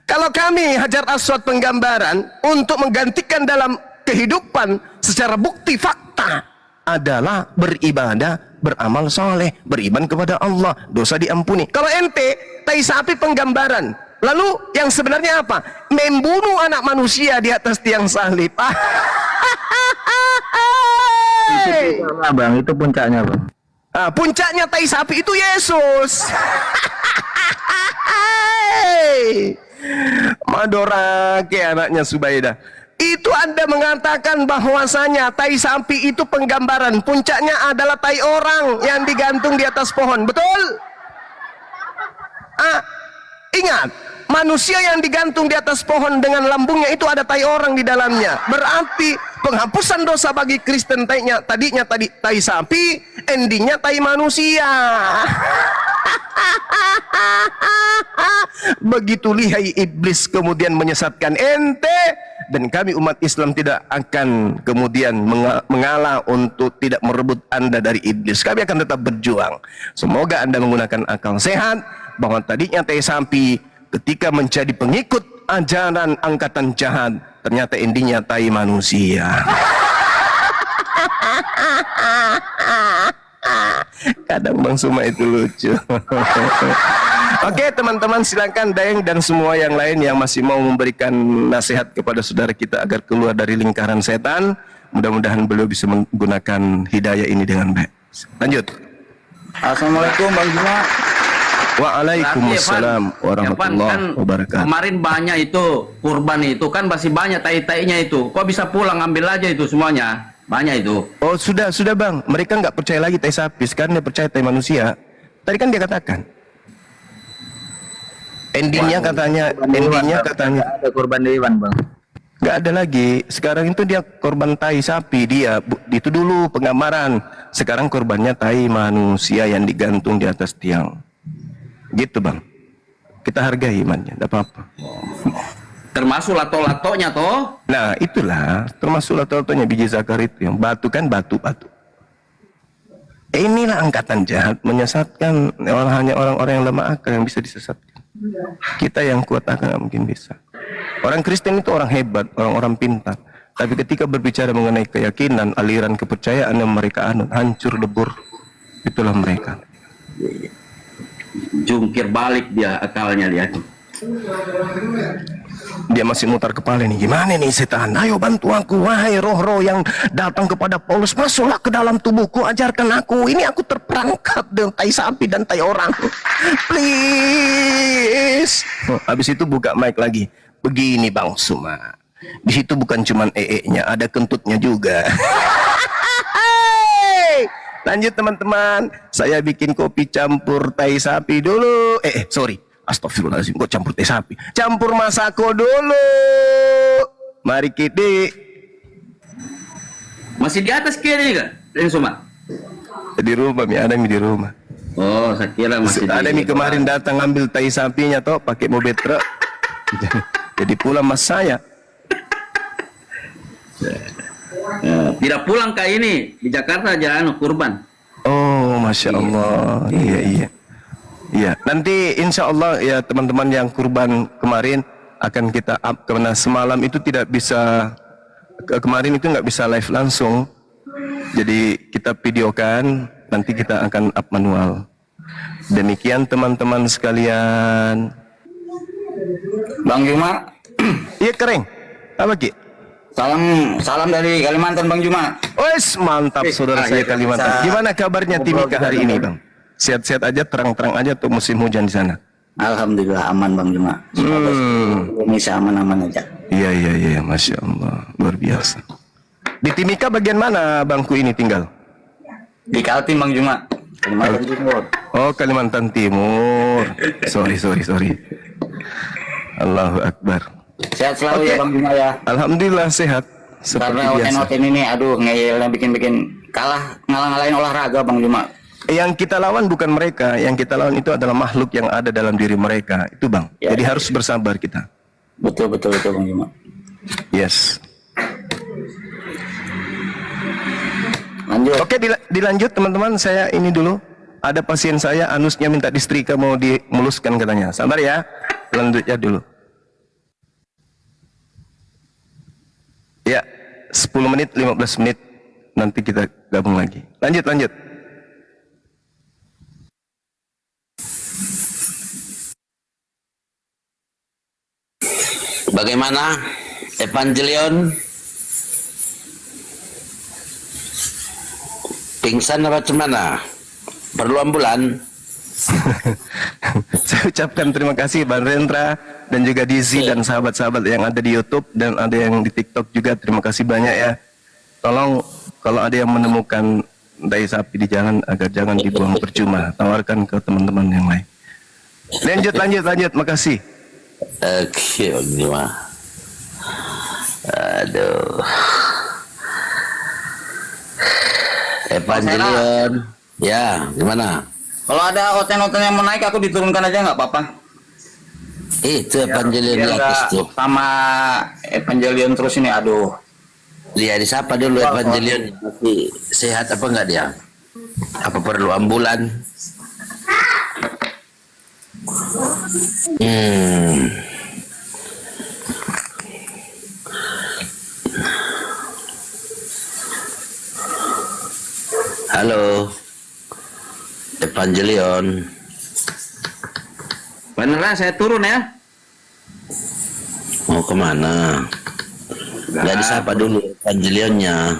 Kalau kami Hajar Aswad penggambaran untuk menggantikan dalam kehidupan secara bukti fakta adalah beribadah, beramal soleh, beriman kepada Allah, dosa diampuni. Kalau ente tai sapi penggambaran, lalu yang sebenarnya apa? Membunuh anak manusia di atas tiang salib. Itu puncaknya, Bang. Itu puncaknya, Bang. Puncaknya tai sapi itu Yesus. Madorake anaknya Subaidah. Itu Anda mengatakan bahwasanya tai sapi itu penggambaran, puncaknya adalah tai orang yang digantung di atas pohon, betul? Ingat, manusia yang digantung di atas pohon dengan lambungnya itu ada tai orang di dalamnya. Berarti penghapusan dosa bagi Kristen tadinya tai sapi, endingnya tai manusia. Begitu lihai iblis kemudian menyesatkan ente, dan kami umat Islam tidak akan kemudian mengalah untuk tidak merebut Anda dari iblis. Kami akan tetap berjuang. Semoga Anda menggunakan akal sehat, bahwa tadinya tai sapi ketika menjadi pengikut ajaran angkatan jahat, ternyata endingnya tai manusia. Kadang Bang Suma itu lucu. Oke teman-teman, silakan Daeng dan semua yang lain yang masih mau memberikan nasihat kepada saudara kita agar keluar dari lingkaran setan. Mudah-mudahan beliau bisa menggunakan hidayah ini dengan baik. Lanjut. Assalamualaikum Bang Juma. Waalaikumsalam warahmatullahi wabarakatuh. Kemarin banyak itu kurban itu kan masih banyak tai-tainya itu. Kok bisa pulang ambil aja itu semuanya? Banyak itu. Oh sudah Bang, mereka nggak percaya lagi tai sapi, sekarang dia percaya tai manusia. Tadi kan dia katakan endingnya katanya ada korban hewan Bang. nggak ada lagi. Sekarang itu dia korban tai sapi, dia itu dulu penggambaran. Sekarang korbannya tai manusia yang digantung di atas tiang. Gitu Bang, kita hargai imannya, tidak apa-apa. Termasuk lato-latonya toh. Nah itulah termasuk lato-latonya biji zakar itu, yang batu kan batu. Inilah angkatan jahat menyesatkan hanya orang-orang yang lemah akal yang bisa disesatkan. Kita yang kuat akal nggak mungkin bisa. Orang Kristen itu orang hebat, orang-orang pintar. Tapi ketika berbicara mengenai keyakinan, aliran kepercayaan yang mereka anut, hancur lebur. Itulah mereka. Jungkir balik dia akalnya dia. Dia masih mutar kepala nih, gimana nih setan? Ayo bantu aku, wahai roh-roh yang datang kepada Paulus, masuklah ke dalam tubuhku, ajarkan aku. Ini aku terperangkap dengan tai sapi dan tai orang. Please. Habis itu buka mic lagi. Begini Bang Suma, di situ bukan cuman nya, ada kentutnya juga. Lanjut teman-teman, saya bikin kopi campur tai sapi dulu. Sorry. Astagfirullahaladzim, kok campur teh sapi? Campur masako dulu. Mari kita. Masih di atas kiri kan? Yang Suma? Di rumah, ada di rumah. Oh, saya kira masih ada di... kemarin datang ngambil tai sapinya toh, pakai mobil truk. Jadi pulang mas saya. Tidak pulang ke ini di Jakarta aja kurban. Oh, masya Allah. Iya. Iya, nanti insya Allah ya teman-teman yang kurban kemarin akan kita up, karena semalam itu tidak bisa, kemarin itu nggak bisa live langsung, jadi kita videokan, nanti kita akan up manual. Demikian teman-teman sekalian. Bang Juma. Iya kering. Apa Ki? Salam dari Kalimantan Bang Juma. Wes mantap saudara saya Kalimantan. Gimana kabarnya Timika hari ini Bang? Sehat-sehat aja, terang-terang aja tuh musim hujan di sana. Alhamdulillah aman Bang Juma. Indonesia aman-aman aja. Iya, masya Allah, luar biasa. Di Timika bagian mana Bangku ini tinggal? Di Kaltim Bang Juma, Kalimantan Timur. Oh Kalimantan Timur. Sorry. Allahu Akbar. Sehat selalu ya Bang Juma ya. Alhamdulillah sehat. Karena OTN ini aduh ngeyelnya bikin kalah, ngalah-ngalahin olahraga Bang Juma. Yang kita lawan bukan mereka, yang kita lawan itu adalah makhluk yang ada dalam diri mereka. Itu Bang. Ya, jadi harus bersabar kita. Betul Bang Juma. Yes. Lanjut. Oke, dilanjut teman-teman. Saya ini dulu. Ada pasien saya anusnya minta disetrika, mau dimuluskan katanya. Sabar ya. Lanjut ya dulu. Ya, 10 menit, 15 menit. Nanti kita gabung lagi. Lanjut. Bagaimana Evangelion? Pingsan apa gimana? Perlu ambulan? Saya ucapkan terima kasih Bang Rendra dan juga Dizi dan sahabat-sahabat yang ada di YouTube dan ada yang di TikTok juga. Terima kasih banyak ya. Tolong kalau ada yang menemukan tai sapi di jalan agar jangan dibuang percuma, tawarkan ke teman-teman yang lain. Lanjut, makasih. Oke, Bang Juma. Aduh. Evangelion. Ya, gimana? Kalau ada hotel-hotel yang mau naik, aku diturunkan aja nggak apa-apa. Itu Evangelion di Biar atas nggak tuh. sama Evangelion terus ini, aduh. Dia disapa dulu Evangelion. Masih sehat apa enggak dia? Apa perlu ambulan? Halo, Evangelion. Beneran saya turun ya. Mau kemana? Nggak disapa dulu Evangelionnya.